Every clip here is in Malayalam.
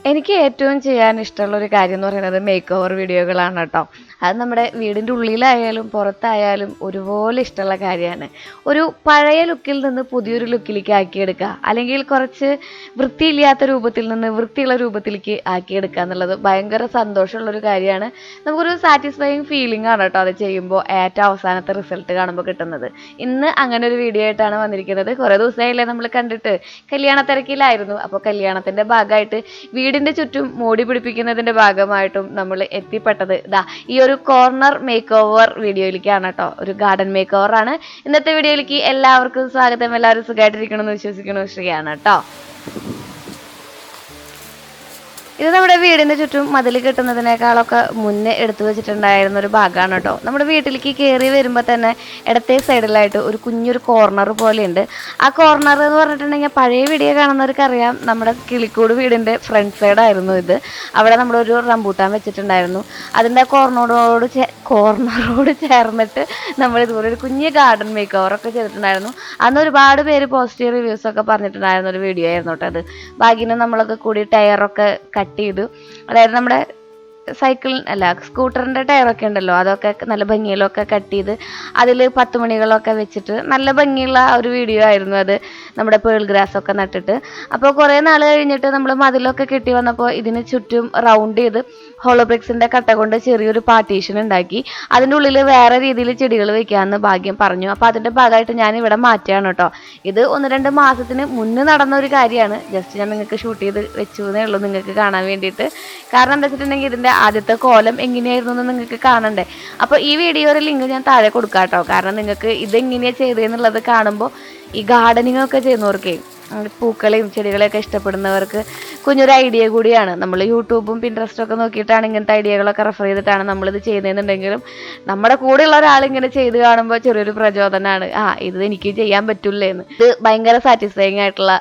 എനിക്ക് ഏറ്റവും ചെയ്യാൻ ഇഷ്ടമുള്ള ഒരു കാര്യം എന്ന് പറയുന്നത് മേക്ക് ഓവർ വീഡിയോകളാണ് കേട്ടോ. അത് നമ്മുടെ വീടിൻ്റെ ഉള്ളിലായാലും പുറത്തായാലും ഒരുപോലെ ഇഷ്ടമുള്ള കാര്യമാണ്. ഒരു പഴയ ലുക്കിൽ നിന്ന് പുതിയൊരു ലുക്കിലേക്ക് ആക്കിയെടുക്കുക, അല്ലെങ്കിൽ കുറച്ച് വൃത്തിയില്ലാത്ത രൂപത്തിൽ നിന്ന് വൃത്തിയുള്ള രൂപത്തിലേക്ക് ആക്കിയെടുക്കുക എന്നുള്ളത് ഭയങ്കര സന്തോഷമുള്ളൊരു കാര്യമാണ്. നമുക്കൊരു സാറ്റിസ്ഫൈയിങ് ഫീലിംഗ് ആണ് കേട്ടോ അത് ചെയ്യുമ്പോൾ ഏറ്റവും അവസാനത്തെ റിസൾട്ട് കാണുമ്പോൾ കിട്ടുന്നത്. ഇന്ന് അങ്ങനെ ഒരു വീഡിയോ ആയിട്ടാണ് വന്നിരിക്കുന്നത്. കുറേ ദിവസമായില്ലേ നമ്മൾ കണ്ടിട്ട്, കല്യാണ തിരക്കിലായിരുന്നു. അപ്പോൾ കല്യാണത്തിൻ്റെ ഭാഗമായിട്ട് വീടിന്റെ ചുറ്റും മോടി പിടിപ്പിക്കുന്നതിന്റെ ഭാഗമായിട്ടും നമ്മൾ എത്തിപ്പെട്ടത് ഈ ഒരു കോർണർ മേക്ക് ഓവർ വീഡിയോയിലേക്കാണ് കേട്ടോ. ഒരു ഗാർഡൻ മേക്ക് ഓവർ ആണ് ഇന്നത്തെ വീഡിയോയിലേക്ക്. എല്ലാവർക്കും സ്വാഗതം. എല്ലാവരും സുഖമായിട്ടിരിക്കണമെന്ന് വിശ്വസിക്കണു. ശ്രീയാണ് കേട്ടോ. ഇത് നമ്മുടെ വീടിൻ്റെ ചുറ്റും മതിൽ കെട്ടുന്നതിനേക്കാളൊക്കെ മുന്നേ എടുത്തു വെച്ചിട്ടുണ്ടായിരുന്ന ഒരു ഭാഗമാണ് കേട്ടോ. നമ്മുടെ വീട്ടിലേക്ക് കയറി വരുമ്പോൾ തന്നെ ഇടത്തെ സൈഡിലായിട്ട് ഒരു കുഞ്ഞൊരു കോർണർ പോലെയുണ്ട്. ആ കോർണർ എന്ന് പറഞ്ഞിട്ടുണ്ടെങ്കിൽ പഴയ വീഡിയോ കാണുന്നവർക്ക് അറിയാം, നമ്മുടെ കിളിക്കൂട് വീടിൻ്റെ ഫ്രണ്ട് സൈഡായിരുന്നു ഇത്. അവിടെ നമ്മളൊരു റംബൂട്ടാൻ വെച്ചിട്ടുണ്ടായിരുന്നു. അതിൻ്റെ കോർണറോട് ചേർന്നിട്ട് നമ്മൾ ഇതുപോലെ ഒരു കുഞ്ഞ് ഗാർഡൻ മേക്ക് ഓവറൊക്കെ ചെയ്തിട്ടുണ്ടായിരുന്നു. അന്ന് ഒരുപാട് പേര് പോസിറ്റീവ് റിവ്യൂസൊക്കെ പറഞ്ഞിട്ടുണ്ടായിരുന്ന ഒരു വീഡിയോ ആയിരുന്നു കേട്ടോ അത്. ഭാഗ്യം നമ്മളൊക്കെ കൂടി ടയറൊക്കെ കട്ട് ചെയ്തു. അതായത് നമ്മുടെ സ്കൂട്ടറിൻ്റെ ടയറൊക്കെ ഉണ്ടല്ലോ, അതൊക്കെ നല്ല ഭംഗിയിലൊക്കെ കട്ട് ചെയ്ത് അതിൽ 10 മണികളൊക്കെ വെച്ചിട്ട് നല്ല ഭംഗിയുള്ള ഒരു വീഡിയോ ആയിരുന്നു അത്. നമ്മുടെ പേൾ ഗ്രാസ് ഒക്കെ നട്ടിട്ട്. അപ്പോൾ കുറേ നാൾ കഴിഞ്ഞിട്ട് നമ്മൾ മതിലൊക്കെ കെട്ടി വന്നപ്പോൾ ഇതിന് ചുറ്റും റൗണ്ട് ചെയ്ത് ഹോളോബ്രിക്സിൻ്റെ കട്ട കൊണ്ട് ചെറിയൊരു പാർട്ടീഷൻ ഉണ്ടാക്കി. അതിൻ്റെ ഉള്ളിൽ വേറെ രീതിയിൽ ചെടികൾ വെക്കാമെന്ന് ഭാഗ്യം പറഞ്ഞു. അപ്പോൾ അതിൻ്റെ ഭാഗമായിട്ട് ഞാൻ ഇവിടെ മാറ്റുകയാണ് കേട്ടോ. ഇത് 1-2 മാസത്തിന് മുന്നേ നടന്ന ഒരു കാര്യമാണ്. ജസ്റ്റ് ഞാൻ നിങ്ങൾക്ക് ഷൂട്ട് ചെയ്ത് വെച്ചു എന്നേ ഉള്ളൂ, നിങ്ങൾക്ക് കാണാൻ വേണ്ടിയിട്ട്. കാരണം എന്താ വെച്ചിട്ടുണ്ടെങ്കിൽ ഇതിൻ്റെ ആദ്യത്തെ കോലം എങ്ങനെയായിരുന്നു എന്ന് നിങ്ങൾക്ക് കാണണ്ടേ. അപ്പോൾ ഈ വീഡിയോയുടെ ലിങ്ക് ഞാൻ താഴെ കൊടുക്കാം കേട്ടോ. കാരണം നിങ്ങൾക്ക് ഇതെങ്ങനെയാണ് ചെയ്തതെന്നുള്ളത് കാണുമ്പോൾ ഈ ഗാർഡനിങ് ഒക്കെ ചെയ്യുന്നവർക്കേ, പൂക്കളെയും ചെടികളെയൊക്കെ ഇഷ്ടപ്പെടുന്നവർക്ക് കുഞ്ഞൊരു ഐഡിയ കൂടിയാണ്. നമ്മൾ യൂട്യൂബും പിൻട്രസ്റ്റും ഒക്കെ നോക്കിയിട്ടാണ് ഇങ്ങനത്തെ ഐഡിയകളൊക്കെ റെഫർ ചെയ്തിട്ടാണ് നമ്മളിത് ചെയ്യുന്നതെന്നുണ്ടെങ്കിലും നമ്മുടെ കൂടെയുള്ള ഒരാൾ ഇങ്ങനെ ചെയ്ത് കാണുമ്പോൾ ചെറിയൊരു പ്രചോദനമാണ്. ഇത് എനിക്ക് ചെയ്യാൻ പറ്റില്ലേന്ന്. ഇത് ഭയങ്കര സാറ്റിസ്ഫൈങ് ആയിട്ടുള്ള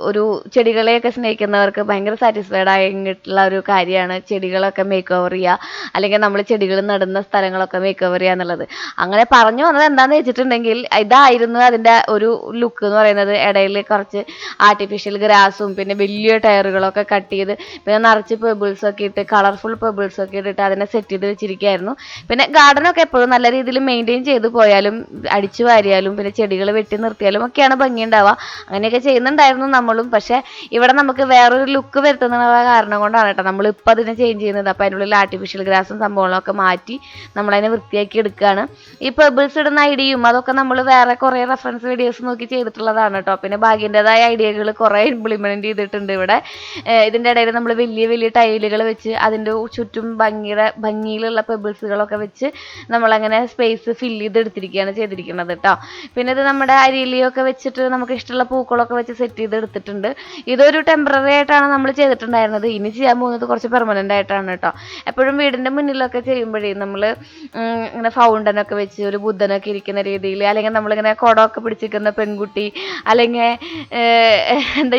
ഒരു ചെടികളെയൊക്കെ സ്നേഹിക്കുന്നവർക്ക് ഭയങ്കര സാറ്റിസ്ഫൈഡ് ആയിട്ടുള്ള ഒരു കാര്യമാണ് ചെടികളൊക്കെ മേക്ക് ഓവർ ചെയ്യുക, അല്ലെങ്കിൽ നമ്മൾ ചെടികൾ നടുന്ന സ്ഥലങ്ങളൊക്കെ മേക്ക് ഓവർ ചെയ്യുക എന്നുള്ളത്. അങ്ങനെ പറഞ്ഞു വന്നത് എന്താണെന്ന് വെച്ചിട്ടുണ്ടെങ്കിൽ ഇതായിരുന്നു അതിൻ്റെ ഒരു ലുക്ക് എന്ന് പറയുന്നത്. ഇടയിൽ കുറച്ച് ആർട്ടിഫിഷ്യൽ ഗ്രാസും പിന്നെ വലിയ ടയറുകളൊക്കെ കട്ട് ചെയ്ത് പിന്നെ നിറച്ച് പെബിൾസൊക്കെ ഇട്ട് കളർഫുൾ പെബിൾസൊക്കെ ഇട്ടിട്ട് അതിനെ സെറ്റ് ചെയ്ത് വെച്ചിരിക്കുകയായിരുന്നു. പിന്നെ ഗാർഡനൊക്കെ എപ്പോഴും നല്ല രീതിയിൽ മെയിൻറ്റെയിൻ ചെയ്ത് പോയാലും അടിച്ചു വാരിയാലും പിന്നെ ചെടികൾ വെട്ടി നിർത്തിയാലും ഒക്കെയാണ് ഭംഗി ഉണ്ടാവുക. അങ്ങനെയൊക്കെ ചെയ്യുന്നുണ്ടായിരുന്നു നമ്മളും. പക്ഷേ ഇവിടെ നമുക്ക് വേറൊരു ലുക്ക് വരുത്തുന്ന കാരണം കൊണ്ടാണ് കേട്ടോ നമ്മളിപ്പോൾ അതിനെ ചേഞ്ച് ചെയ്യുന്നത്. അപ്പോൾ അതിനുള്ളിൽ ആർട്ടിഫിഷ്യൽ ഗ്രാസും സംഭവങ്ങളൊക്കെ മാറ്റി നമ്മളതിനെ വൃത്തിയാക്കി എടുക്കുകയാണ്. ഈ പെബിൾസ് ഇടുന്ന ഐഡിയയും അതൊക്കെ നമ്മൾ വേറെ കുറേ റെഫറൻസ് വീഡിയോസ് നോക്കി ചെയ്തിട്ടുള്ളതാണ് കേട്ടോ. പിന്നെ ഭാഗ്യൻ്റെതായ ഐഡിയകൾ കുറേ ഇംപ്ലിമെൻറ്റ് ചെയ്തിട്ടുണ്ട് ഇവിടെ. ഇതിൻ്റെ ഇടയിൽ നമ്മൾ വലിയ വലിയ ടൈലുകൾ വെച്ച് അതിൻ്റെ ചുറ്റും ഭംഗിയിലുള്ള പെബിൾസുകളൊക്കെ വെച്ച് നമ്മളങ്ങനെ സ്പേസ് ഫില്ല് ചെയ്തെടുത്തിരിക്കുകയാണ് ചെയ്തിരിക്കുന്നത് കേട്ടോ. പിന്നെ ഇത് നമ്മുടെ അരിയിലൊക്കെ വെച്ചിട്ട് നമുക്ക് ഇഷ്ടമുള്ള പൂക്കളൊക്കെ വെച്ച് സെറ്റ് ചെയ്തെടുത്തിട്ടുണ്ട്. ഇതൊരു ടെമ്പററി ആയിട്ടാണ് നമ്മൾ ചെയ്തിട്ടുണ്ടായിരുന്നത്. ഇനി ചെയ്യാൻ പോകുന്നത് കുറച്ച് പെർമനൻ്റ് ആയിട്ടാണ് കേട്ടോ. എപ്പോഴും വീടിൻ്റെ മുന്നിലൊക്കെ ചെയ്യുമ്പോഴേ നമ്മൾ ഇങ്ങനെ ഫൗണ്ടനൊക്കെ വെച്ച് ഒരു ബുദ്ധനൊക്കെ ഇരിക്കുന്ന രീതിയിൽ, അല്ലെങ്കിൽ നമ്മളിങ്ങനെ കുടമൊക്കെ പിടിച്ചിരിക്കുന്ന പെൺകുട്ടി, അല്ലെങ്കിൽ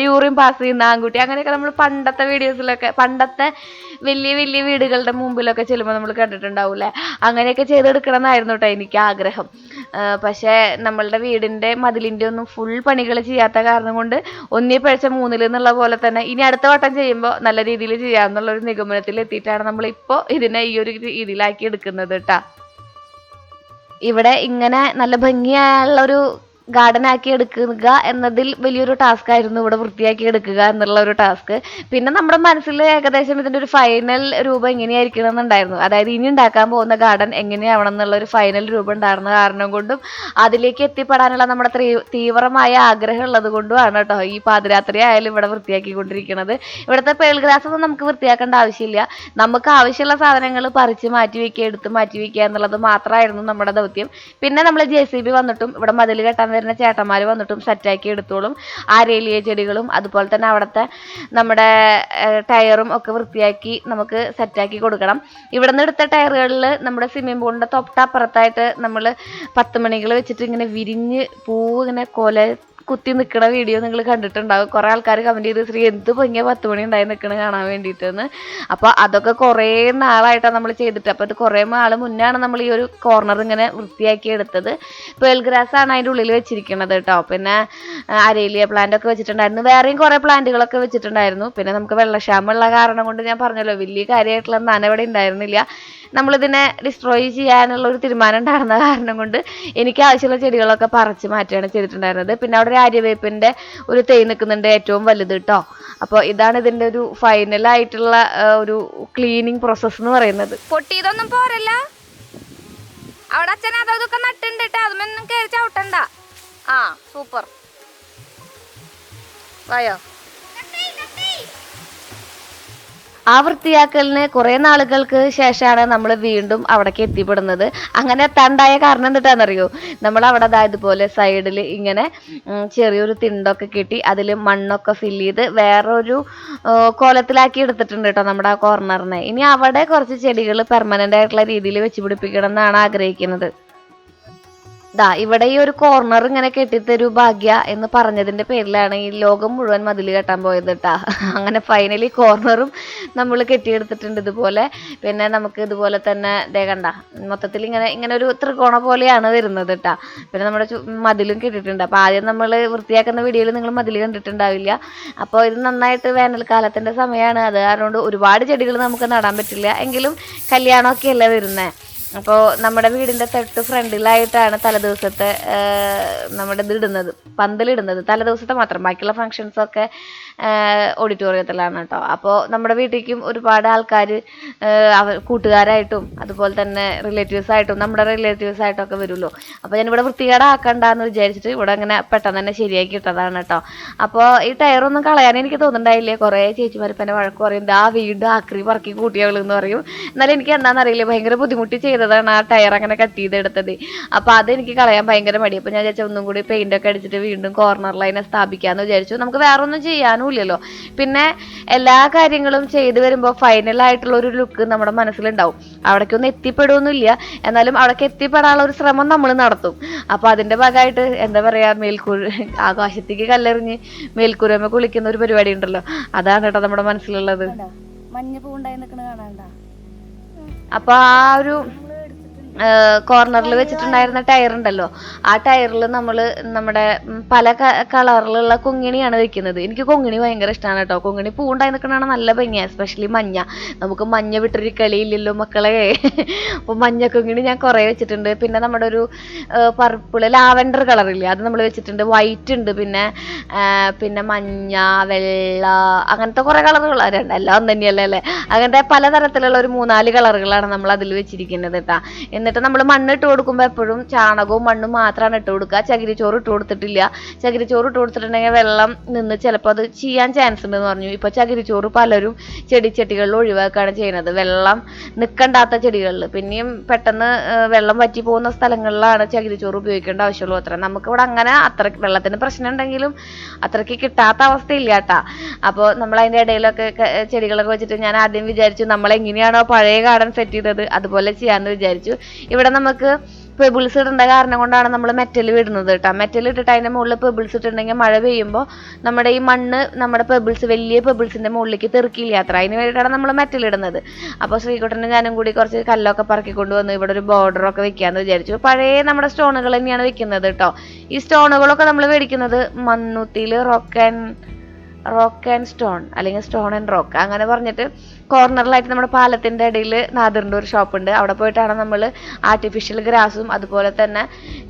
യൂറിൻ പാസ് ചെയ്യുന്ന ആൺകുട്ടി, അങ്ങനെയൊക്കെ നമ്മൾ പണ്ടത്തെ വീഡിയോസിലൊക്കെ പണ്ടത്തെ വലിയ വലിയ വീടുകളുടെ മുമ്പിലൊക്കെ ചെല്ലുമ്പോൾ നമ്മൾ കണ്ടിട്ടുണ്ടാവൂലേ. അങ്ങനെയൊക്കെ ചെയ്തെടുക്കണം എന്നായിരുന്നു കേട്ടോ എനിക്ക് ആഗ്രഹം. പക്ഷേ നമ്മളുടെ വീടിൻ്റെ മതിലിൻ്റെ ഒന്നും ഫുൾ പണികൾ ചെയ്യാത്ത കാരണം കൊണ്ട് ഒന്നീ പഴിച്ച മൂന്നിൽ എന്നുള്ള പോലെ തന്നെ ഇനി അടുത്ത വട്ടം ചെയ്യുമ്പോൾ നല്ല രീതിയിൽ ചെയ്യാമെന്നുള്ളൊരു നിഗമനത്തിൽ എത്തിയിട്ടാണ് നമ്മളിപ്പോൾ ഇതിനെ ഈ ഒരു രീതിയിലാക്കി എടുക്കുന്നത് കേട്ടോ. ഇവിടെ ഇങ്ങനെ നല്ല ഭംഗിയായുള്ളൊരു ഗാർഡൻ ആക്കി എടുക്കുക എന്നതിൽ വലിയൊരു ടാസ്ക് ആയിരുന്നു ഇവിടെ വൃത്തിയാക്കി എടുക്കുക എന്നുള്ള ഒരു ടാസ്ക്. പിന്നെ നമ്മുടെ മനസ്സിൽ ഏകദേശം ഇതിൻ്റെ ഒരു ഫൈനൽ രൂപം എങ്ങനെയായിരിക്കണം എന്നുണ്ടായിരുന്നു. അതായത് ഇനി ഉണ്ടാക്കാൻ പോകുന്ന ഗാർഡൻ എങ്ങനെയാവണം എന്നുള്ള ഒരു ഫൈനൽ രൂപം ഉണ്ടായിരുന്ന കാരണം കൊണ്ടും അതിലേക്ക് എത്തിപ്പെടാനുള്ള നമ്മുടെ തീവ്രമായ ആഗ്രഹം ഉള്ളത് കൊണ്ടുമാണ് കേട്ടോ ഈ പാതിരാത്രി ആയാലും ഇവിടെ വൃത്തിയാക്കിക്കൊണ്ടിരിക്കുന്നത്. ഇവിടുത്തെ പേൾ ഗ്രാസ് ഒന്നും നമുക്ക് വൃത്തിയാക്കേണ്ട ആവശ്യമില്ല. നമുക്ക് ആവശ്യമുള്ള സാധനങ്ങൾ പറിച്ച് മാറ്റി വയ്ക്കുക, എടുത്ത് മാറ്റി വയ്ക്കുക എന്നുള്ളത് മാത്രമായിരുന്നു നമ്മുടെ ദൗത്യം. പിന്നെ നമ്മൾ JCB വന്നിട്ടും ഇവിടെ മതിൽ കെട്ടാൻ വരുന്ന ചേട്ടന്മാർ വന്നിട്ടും സെറ്റാക്കി എടുത്തോളും. ആരേലിയ ചെടികളും അതുപോലെ തന്നെ അവിടുത്തെ നമ്മുടെ ടയറും ഒക്കെ വൃത്തിയാക്കി നമുക്ക് സെറ്റാക്കി കൊടുക്കണം. ഇവിടെ നിന്ന് എടുത്ത ടയറുകളിൽ നമ്മുടെ സ്വിമ്മിംഗ് പൂളിൻ്റെ തൊട്ടപ്പുറത്തായിട്ട് നമ്മൾ 10 മണികൾ വെച്ചിട്ട് ഇങ്ങനെ വിരിഞ്ഞ് പൂവ് ഇങ്ങനെ കുത്തി നിൽക്കുന്ന വീഡിയോ നിങ്ങൾ കണ്ടിട്ടുണ്ടാവും. കുറേ ആൾക്കാർ കമൻറ്റ് ചെയ്ത് ശ്രീ എന്ത് ഭംഗിയ 10 മണി ഉണ്ടായി നിൽക്കണ കാണാൻ വേണ്ടിയിട്ടെന്ന്. അപ്പോൾ അതൊക്കെ കുറേ നാളായിട്ടാണ് നമ്മൾ ചെയ്തിട്ട്. അപ്പോൾ ഇത് കുറേ നാൾ മുന്നാണ് നമ്മൾ ഈ ഒരു കോർണർ ഇങ്ങനെ വൃത്തിയാക്കി എടുത്തത്. പേൾ ഗ്രാസ് ആണ് അതിൻ്റെ ഉള്ളിൽ വെച്ചിരിക്കുന്നത് കേട്ടോ. പിന്നെ അരേലിയ പ്ലാന്റ് ഒക്കെ വെച്ചിട്ടുണ്ടായിരുന്നു. വേറെയും കുറേ പ്ലാന്റുകളൊക്കെ വെച്ചിട്ടുണ്ടായിരുന്നു. പിന്നെ നമുക്ക് വെള്ളക്ഷാമമുള്ള കാരണം കൊണ്ട് ഞാൻ പറഞ്ഞല്ലോ വലിയ കാര്യമായിട്ടുള്ള നനവിടെ ഉണ്ടായിരുന്നില്ല. നമ്മളിതിനെ ഡിസ്ട്രോയ് ചെയ്യാനുള്ള ഒരു തീരുമാനം ഉണ്ടായിരുന്ന കാരണം കൊണ്ട് എനിക്ക് ആവശ്യമുള്ള ചെടികളൊക്കെ പറിച്ച് മാറ്റുകയാണ് ചെയ്തിട്ടുണ്ടായിരുന്നത്. പിന്നെ അവിടെ ഒരു ആര്യവേപ്പിൻ്റെ ഒരു തൈ നിൽക്കുന്നുണ്ട്, ഏറ്റവും വലുത് കേട്ടോ. അപ്പോൾ ഇതാണ് ഇതിൻ്റെ ഒരു ഫൈനലായിട്ടുള്ള ഒരു ക്ലീനിങ് പ്രോസസ്സ് എന്ന് പറയുന്നത്. പൊട്ടിയതൊന്നും പോരല്ല, അവിടെ അച്ഛൻ അതൊക്കെ നട്ടുണ്ട് കേട്ടോ, അതൊന്നും കയറി ചവിട്ടണ്ട. ആ സൂപ്പർ വായോ. ആ വൃത്തിയാക്കലിന് കുറേ നാളുകൾക്ക് ശേഷമാണ് നമ്മൾ വീണ്ടും അവിടേക്ക് എത്തിപ്പെടുന്നത്. അങ്ങനെ എത്താണ്ടായ കാരണം എന്താണെന്നറിയോ, നമ്മൾ അവിടെ ഇതുപോലെ സൈഡിൽ ഇങ്ങനെ ചെറിയൊരു തിണ്ടൊക്കെ കെട്ടി അതിൽ മണ്ണൊക്കെ ഫില്ല് ചെയ്ത് വേറൊരു കോലത്തിലാക്കി എടുത്തിട്ടുണ്ട് കേട്ടോ നമ്മുടെ ആ കോർണറിനെ. ഇനി അവിടെ കുറച്ച് ചെടികൾ പെർമനൻ്റ് ആയിട്ടുള്ള രീതിയിൽ വെച്ച് പിടിപ്പിക്കണം എന്നാണ് ആഗ്രഹിക്കുന്നത്. ഇവിടെ ഈ ഒരു കോർണർ ഇങ്ങനെ കെട്ടിത്തരൂ ഭാഗ്യ എന്ന് പറഞ്ഞതിൻ്റെ പേരിലാണ് ഈ ലോകം മുഴുവൻ മതിൽ കെട്ടാൻ പോയത് കേട്ടാ. അങ്ങനെ ഫൈനലി കോർണറും നമ്മൾ കെട്ടിയെടുത്തിട്ടുണ്ട് ഇതുപോലെ. പിന്നെ നമുക്ക് ഇതുപോലെ തന്നെ കണ്ട മൊത്തത്തിൽ ഇങ്ങനെ ഒരു ത്രികോണ പോലെയാണ് വരുന്നത് കേട്ടാ. പിന്നെ നമ്മുടെ മതിലും കെട്ടിയിട്ടുണ്ട്. അപ്പോൾ ആദ്യം നമ്മൾ വൃത്തിയാക്കുന്ന വീഡിയോയിൽ നിങ്ങൾ മതിൽ കണ്ടിട്ടുണ്ടാവില്ല. അപ്പോൾ ഇത് നന്നായിട്ട് വേനൽക്കാലത്തിൻ്റെ സമയമാണ്, അത് കാരണം ഒരുപാട് ചെടികൾ നമുക്ക് നടാൻ പറ്റില്ല. എങ്കിലും കല്യാണമൊക്കെ അല്ലേ വരുന്നത്. അപ്പോൾ നമ്മുടെ വീടിൻ്റെ തൊട്ട് ഫ്രണ്ടിലായിട്ടാണ് തലേദിവസത്തെ നമ്മുടെ ഇടുന്നത്, പന്തലിടുന്നത് തലേദിവസത്തെ മാത്രം. ബാക്കിയുള്ള ഫങ്ഷൻസൊക്കെ ഓഡിറ്റോറിയത്തിലാണ് കേട്ടോ. അപ്പോൾ നമ്മുടെ വീട്ടിലേക്കും ഒരുപാട് ആൾക്കാർ കൂട്ടുകാരായിട്ടും അതുപോലെ തന്നെ റിലേറ്റീവ്സായിട്ടും നമ്മുടെ റിലേറ്റീവ്സായിട്ടൊക്കെ വരുമല്ലോ. അപ്പോൾ ഞാനിവിടെ വൃത്തികേടാക്കണ്ടെന്ന് വിചാരിച്ചിട്ട് ഇവിടെ അങ്ങനെ പെട്ടെന്ന് തന്നെ ശരിയാക്കി ഇട്ടതാണ് കേട്ടോ. അപ്പോൾ ഈ ടയറൊന്നും കളയാൻ എനിക്ക് തോന്നുന്നുണ്ടായില്ലേ. കുറേ ചേച്ചിമാരിപ്പന്നെ വഴക്ക് പറയും, വീണ്ടും ആക്രി പറക്കി കൂട്ടിയവളെന്ന് പറയും. എന്നാലും എനിക്ക് എന്താണെന്നറിയില്ല, ഭയങ്കര ബുദ്ധിമുട്ടി ചെയ്തതാണ് ആ ടയർ അങ്ങനെ കട്ട് ചെയ്തെടുത്തത്. അപ്പോൾ അതെനിക്ക് കളയാൻ ഭയങ്കര മടി. അപ്പോൾ ഞാൻ വിചാരിച്ചാൽ ഒന്നും കൂടി പെയിൻ്റൊക്കെ അടിച്ചിട്ട് വീണ്ടും കോർണറിൽ അതിനെ സ്ഥാപിക്കാമെന്ന് വിചാരിച്ചു. നമുക്ക് വേറെ ഒന്നും ചെയ്യാനും ഇല്ലല്ലോ. പിന്നെ എല്ലാ കാര്യങ്ങളും ചെയ്തു വരുമ്പോൾ ഫൈനലായിട്ടുള്ള ഒരു ലുക്ക് നമ്മുടെ മനസ്സിലുണ്ടാവും. അവിടേക്കൊന്നും എത്തിപ്പെടുകയൊന്നുമില്ല, എന്നാലും അവിടേക്ക് എത്തിപ്പെടാനുള്ള ഒരു ശ്രമം നമ്മൾ നടത്തും. അപ്പോൾ അതിൻ്റെ ഭാഗമായിട്ട് എന്താ പറയുക, ആകാശത്തേക്ക് കല്ലെറിഞ്ഞ് മേൽക്കൂരമ്മ കുളിക്കുന്ന ഒരു പരിപാടി ഉണ്ടല്ലോ, അതാണ് കേട്ടോ നമ്മുടെ മനസ്സിലുള്ളത്. മഞ്ഞ പൂണ്ടായി നിൽക്കണ കാണാണ്ട. അപ്പോൾ ആ ഒരു കോർണറിൽ വെച്ചിട്ടുണ്ടായിരുന്ന ടയർ ഉണ്ടല്ലോ, ആ ടയറിൽ നമ്മൾ നമ്മുടെ പല കളറിലുള്ള കൊങ്ങിണിയാണ് വെക്കുന്നത്. എനിക്ക് കൊങ്ങിണി ഭയങ്കര ഇഷ്ടമാണ് കേട്ടോ. കൊങ്ങിണി പൂണ്ടായി നിൽക്കണതാണ് നല്ല ഭംഗിയാണ്, എസ്പെഷ്യലി മഞ്ഞ. നമുക്ക് മഞ്ഞ വിട്ടൊരു കളിയില്ലല്ലോ മക്കളെ. അപ്പോൾ മഞ്ഞ കൊങ്ങിണി ഞാൻ കുറേ വെച്ചിട്ടുണ്ട്. പിന്നെ നമ്മുടെ ഒരു പർപ്പിൾ ലാവൻഡർ കളറില്ലേ, അത് നമ്മൾ വെച്ചിട്ടുണ്ട്. വൈറ്റ് ഉണ്ട്, പിന്നെ മഞ്ഞ, വെള്ള, അങ്ങനത്തെ കുറേ കളറുകൾ. എല്ലാം ഒന്നും തന്നെയല്ലേ അല്ലേ. അങ്ങനത്തെ പലതരത്തിലുള്ള ഒരു 3-4 കളറുകളാണ് നമ്മൾ അതിൽ വെച്ചിരിക്കുന്നത് കേട്ടോ. എന്നിട്ട് നമ്മൾ മണ്ണ് ഇട്ട് കൊടുക്കുമ്പോൾ എപ്പോഴും ചാണകവും മണ്ണും മാത്രമാണ് ഇട്ട് കൊടുക്കുക. ചകിരിച്ചോറ് ഇട്ട് കൊടുത്തിട്ടില്ല. ചകിരിച്ചോറ് ഇട്ട് കൊടുത്തിട്ടുണ്ടെങ്കിൽ വെള്ളം നിന്ന് ചിലപ്പോൾ അത് ചെയ്യാൻ ചാൻസ് ഉണ്ടെന്ന് പറഞ്ഞു. ഇപ്പോൾ ചകിരിച്ചോറ് പലരും ചെടിച്ചട്ടികളിൽ ഒഴിവാക്കുകയാണ് ചെയ്യുന്നത്, വെള്ളം നിൽക്കണ്ടാത്ത ചെടികളിൽ. പിന്നെയും പെട്ടെന്ന് വെള്ളം വറ്റി പോകുന്ന സ്ഥലങ്ങളിലാണ് ചകിരിച്ചോറ് ഉപയോഗിക്കേണ്ട ആവശ്യമുള്ളൂ അത്ര. നമുക്കിവിടെ അങ്ങനെ അത്ര വെള്ളത്തിന് പ്രശ്നം ഉണ്ടെങ്കിലും അത്രയ്ക്ക് കിട്ടാത്ത അവസ്ഥയില്ല കേട്ടാ. അപ്പോൾ നമ്മൾ അതിൻ്റെ ഇടയിലൊക്കെ ചെടികളൊക്കെ വെച്ചിട്ട് ഞാൻ ആദ്യം വിചാരിച്ചു നമ്മളെങ്ങനെയാണോ പഴയ ഗാർഡൻ സെറ്റ് ചെയ്തത് അതുപോലെ ചെയ്യാമെന്ന് വിചാരിച്ചു. ഇവിടെ നമുക്ക് പെബിൾസ് ഇടേണ്ട കാരണം കൊണ്ടാണ് നമ്മൾ മെറ്റൽ ഇടുന്നത് കേട്ടോ. മെറ്റൽ ഇട്ടിട്ട് അതിൻ്റെ മുകളിൽ പെബിൾസ് ഇട്ടിട്ടുണ്ടെങ്കിൽ മഴ പെയ്യുമ്പോൾ നമ്മുടെ ഈ മണ്ണ് നമ്മുടെ പെബിൾസ് വലിയ പെബിൾസിൻ്റെ മുകളിലേക്ക് തെറുക്കില്ല അത്ര. അതിന് വേണ്ടിയിട്ടാണ് നമ്മൾ മെറ്റൽ ഇടുന്നത്. അപ്പോൾ ശ്രീകുട്ടനും ഞാനും കൂടി കുറച്ച് കല്ലൊക്കെ പറക്കിക്കൊണ്ട് വന്ന് ഇവിടെ ഒരു ബോർഡറൊക്കെ വെക്കാമെന്ന് വിചാരിച്ചു. പഴയ നമ്മുടെ സ്റ്റോണുകൾ തന്നെയാണ് വെക്കുന്നത് കേട്ടോ. ഈ സ്റ്റോണുകളൊക്കെ നമ്മൾ മേടിക്കുന്നത് മണ്ണുത്തിയിൽ റോക്ക് ആൻഡ് സ്റ്റോൺ അല്ലെങ്കിൽ സ്റ്റോൺ ആൻഡ് റോക്ക് അങ്ങനെ പറഞ്ഞിട്ട് കോർണറിലായിട്ട് നമ്മുടെ പാലത്തിൻ്റെ ഇടയിൽ നാദറിൻ്റെ ഒരു ഷോപ്പുണ്ട്. അവിടെ പോയിട്ടാണ് നമ്മൾ ആർട്ടിഫിഷ്യൽ ഗ്രാസും അതുപോലെ തന്നെ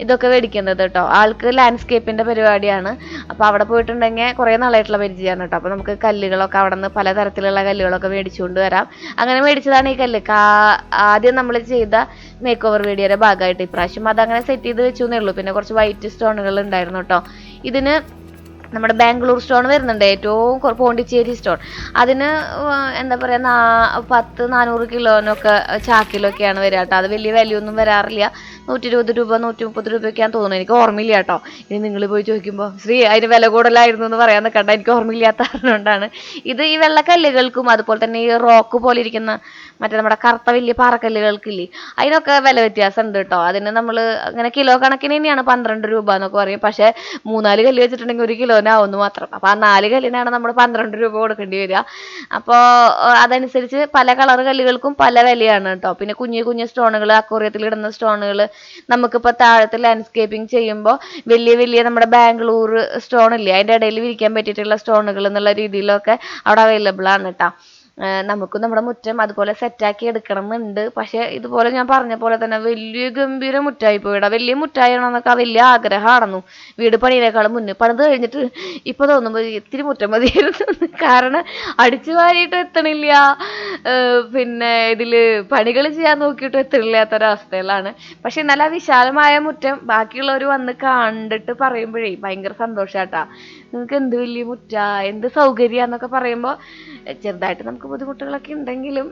ഇതൊക്കെ മേടിക്കുന്നത് കേട്ടോ. ആൾക്ക് ലാൻഡ്സ്കേപ്പിൻ്റെ പരിപാടിയാണ്. അപ്പോൾ അവിടെ പോയിട്ടുണ്ടെങ്കിൽ കുറേ നാളായിട്ടുള്ള പരിചയമാണ് കേട്ടോ. അപ്പോൾ നമുക്ക് കല്ലുകളൊക്കെ അവിടെ നിന്ന് പലതരത്തിലുള്ള കല്ലുകളൊക്കെ മേടിച്ചുകൊണ്ട് വരാം. അങ്ങനെ മേടിച്ചതാണ് ഈ കല്ല്. ആദ്യം നമ്മൾ ചെയ്ത മേക്ക് ഓവർ വീഡിയോയുടെ ഭാഗമായിട്ട് ഇപ്രാവശ്യം അതങ്ങനെ സെറ്റ് ചെയ്ത് വെച്ചു എന്നേ ഉള്ളൂ. പിന്നെ കുറച്ച് വൈറ്റ് സ്റ്റോണുകൾ ഉണ്ടായിരുന്നു കേട്ടോ. ഇതിന് നമ്മുടെ ബാംഗ്ലൂർ സ്റ്റോൺ വരുന്നുണ്ട്, ഏറ്റവും പോണ്ടിച്ചേരി സ്റ്റോൺ. അതിന് എന്താ പറയുക 400 കിലോനൊക്കെ ചാക്കിലൊക്കെയാണ് വരിക കേട്ടോ. അത് വലിയ വിലയൊന്നും വരാറില്ല. 120 രൂപ 130 രൂപയൊക്കെയാന്ന് തോന്നുന്നു, എനിക്ക് ഓർമ്മയില്ല കേട്ടോ. ഇനി നിങ്ങൾ പോയി ചോദിക്കുമ്പോൾ ശ്രീ അതിന് വില കൂടുതലായിരുന്നു എന്ന് പറയാൻ നിൽക്കണ്ട, എനിക്ക് ഓർമ്മയില്ലാത്ത കാരണമുണ്ടാണ്. ഇത് ഈ വെള്ളക്കല്ലുകൾക്കും അതുപോലെ തന്നെ ഈ റോക്ക് പോലെ ഇരിക്കുന്ന മറ്റേ നമ്മുടെ കറുത്ത വലിയ പാറക്കല്ലുകൾക്കില്ലേ, അതിനൊക്കെ വില വ്യത്യാസം ഉണ്ട് കേട്ടോ. അതിന് നമ്മൾ അങ്ങനെ കിലോ കണക്കിന് തന്നെയാണ് 12 രൂപ എന്നൊക്കെ പറയും. പക്ഷെ 3-4 കല്ല് വെച്ചിട്ടുണ്ടെങ്കിൽ 1 കിലോനാവുന്നു മാത്രം. അപ്പോൾ ആ 4 കല്ലിനാണ് നമ്മൾ 12 രൂപ കൊടുക്കേണ്ടി വരിക. അപ്പോൾ അതനുസരിച്ച് പല കളർ കല്ലുകൾക്കും പല വിലയാണ് കേട്ടോ. പിന്നെ കുഞ്ഞു കുഞ്ഞു സ്റ്റോണുകൾ, അക്വേറിയത്തിൽ ഇടുന്ന സ്റ്റോണുകൾ നമുക്കിപ്പോൾ താഴത്ത് ലാൻഡ്സ്കേപ്പിംഗ് ചെയ്യുമ്പോൾ വലിയ വലിയ നമ്മുടെ ബാംഗ്ലൂർ സ്റ്റോൺ ഇല്ലേ, അതിൻ്റെ ഇടയിൽ വിരിക്കാൻ പറ്റിയിട്ടുള്ള സ്റ്റോണുകൾ എന്നുള്ള രീതിയിലൊക്കെ അവിടെ അവൈലബിൾ ആണ് കേട്ടോ. നമുക്കും നമ്മുടെ മുറ്റം അതുപോലെ സെറ്റാക്കി എടുക്കണം എന്നുണ്ട്. പക്ഷെ ഇതുപോലെ ഞാൻ പറഞ്ഞ പോലെ തന്നെ വലിയ ഗംഭീര മുറ്റായി പോയിടാ. വലിയ മുറ്റായണമെന്നൊക്കെ വലിയ ആഗ്രഹമാണെന്നു വീട് പണിയേക്കാളും മുന്നേ. പണിത് കഴിഞ്ഞിട്ട് ഇപ്പൊ തോന്നുമ്പോൾ ഇത്തിരി മുറ്റം മതിയായിരുന്നു. കാരണം അടിച്ചു വാരിയിട്ട് എത്തണില്ല, പിന്നെ ഇതില് പണികൾ ചെയ്യാൻ നോക്കിയിട്ട് എത്തണില്ലാത്തൊരവസ്ഥയിലാണ്. പക്ഷെ നല്ല വിശാലമായ മുറ്റം ബാക്കിയുള്ളവർ വന്ന് കണ്ടിട്ട് പറയുമ്പോഴേ ഭയങ്കര സന്തോഷാട്ടാ. നിങ്ങൾക്ക് എന്ത് വലിയ മുറ്റ, എന്ത് സൗകര്യാന്നൊക്കെ പറയുമ്പോൾ ചെറുതായിട്ട് നമുക്ക് ബുദ്ധിമുട്ടുകളൊക്കെ ഉണ്ടെങ്കിലും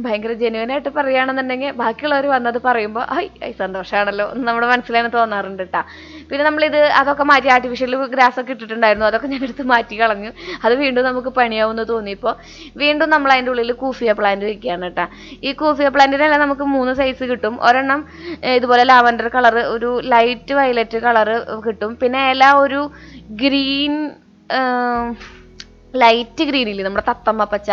ഭയങ്കര ജെന്യുവനായിട്ട് പറയുകയാണെന്നുണ്ടെങ്കിൽ ബാക്കിയുള്ളവർ വന്നത് പറയുമ്പോൾ ഐ സന്തോഷമാണല്ലോ എന്ന് നമ്മുടെ മനസ്സിലാണ് തോന്നാറുണ്ട് കേട്ടാ. പിന്നെ നമ്മളിത് അതൊക്കെ മാറ്റി ആർട്ടിഫിഷ്യൽ ഗ്രാസ് ഒക്കെ ഇട്ടിട്ടുണ്ടായിരുന്നു, അതൊക്കെ ഞാൻ എടുത്ത് മാറ്റി കളഞ്ഞു. അത് വീണ്ടും നമുക്ക് പണിയാവുമെന്ന് തോന്നിയപ്പോൾ വീണ്ടും നമ്മൾ അതിൻ്റെ ഉള്ളിൽ കൂഫിയ പ്ലാന്റ് വയ്ക്കുകയാണ് കേട്ടോ. ഈ കൂഫിയ പ്ലാന്റിനെല്ലാം നമുക്ക് 3 സൈസ് കിട്ടും. ഒരെണ്ണം ഇതുപോലെ ലാവൻഡർ കളർ, ഒരു ലൈറ്റ് വയലറ്റ് കളർ കിട്ടും. പിന്നെ ഇല ഒരു ഗ്രീൻ, ലൈറ്റ് ഗ്രീനില്ലേ നമ്മുടെ തത്തമ്മ പച്ച,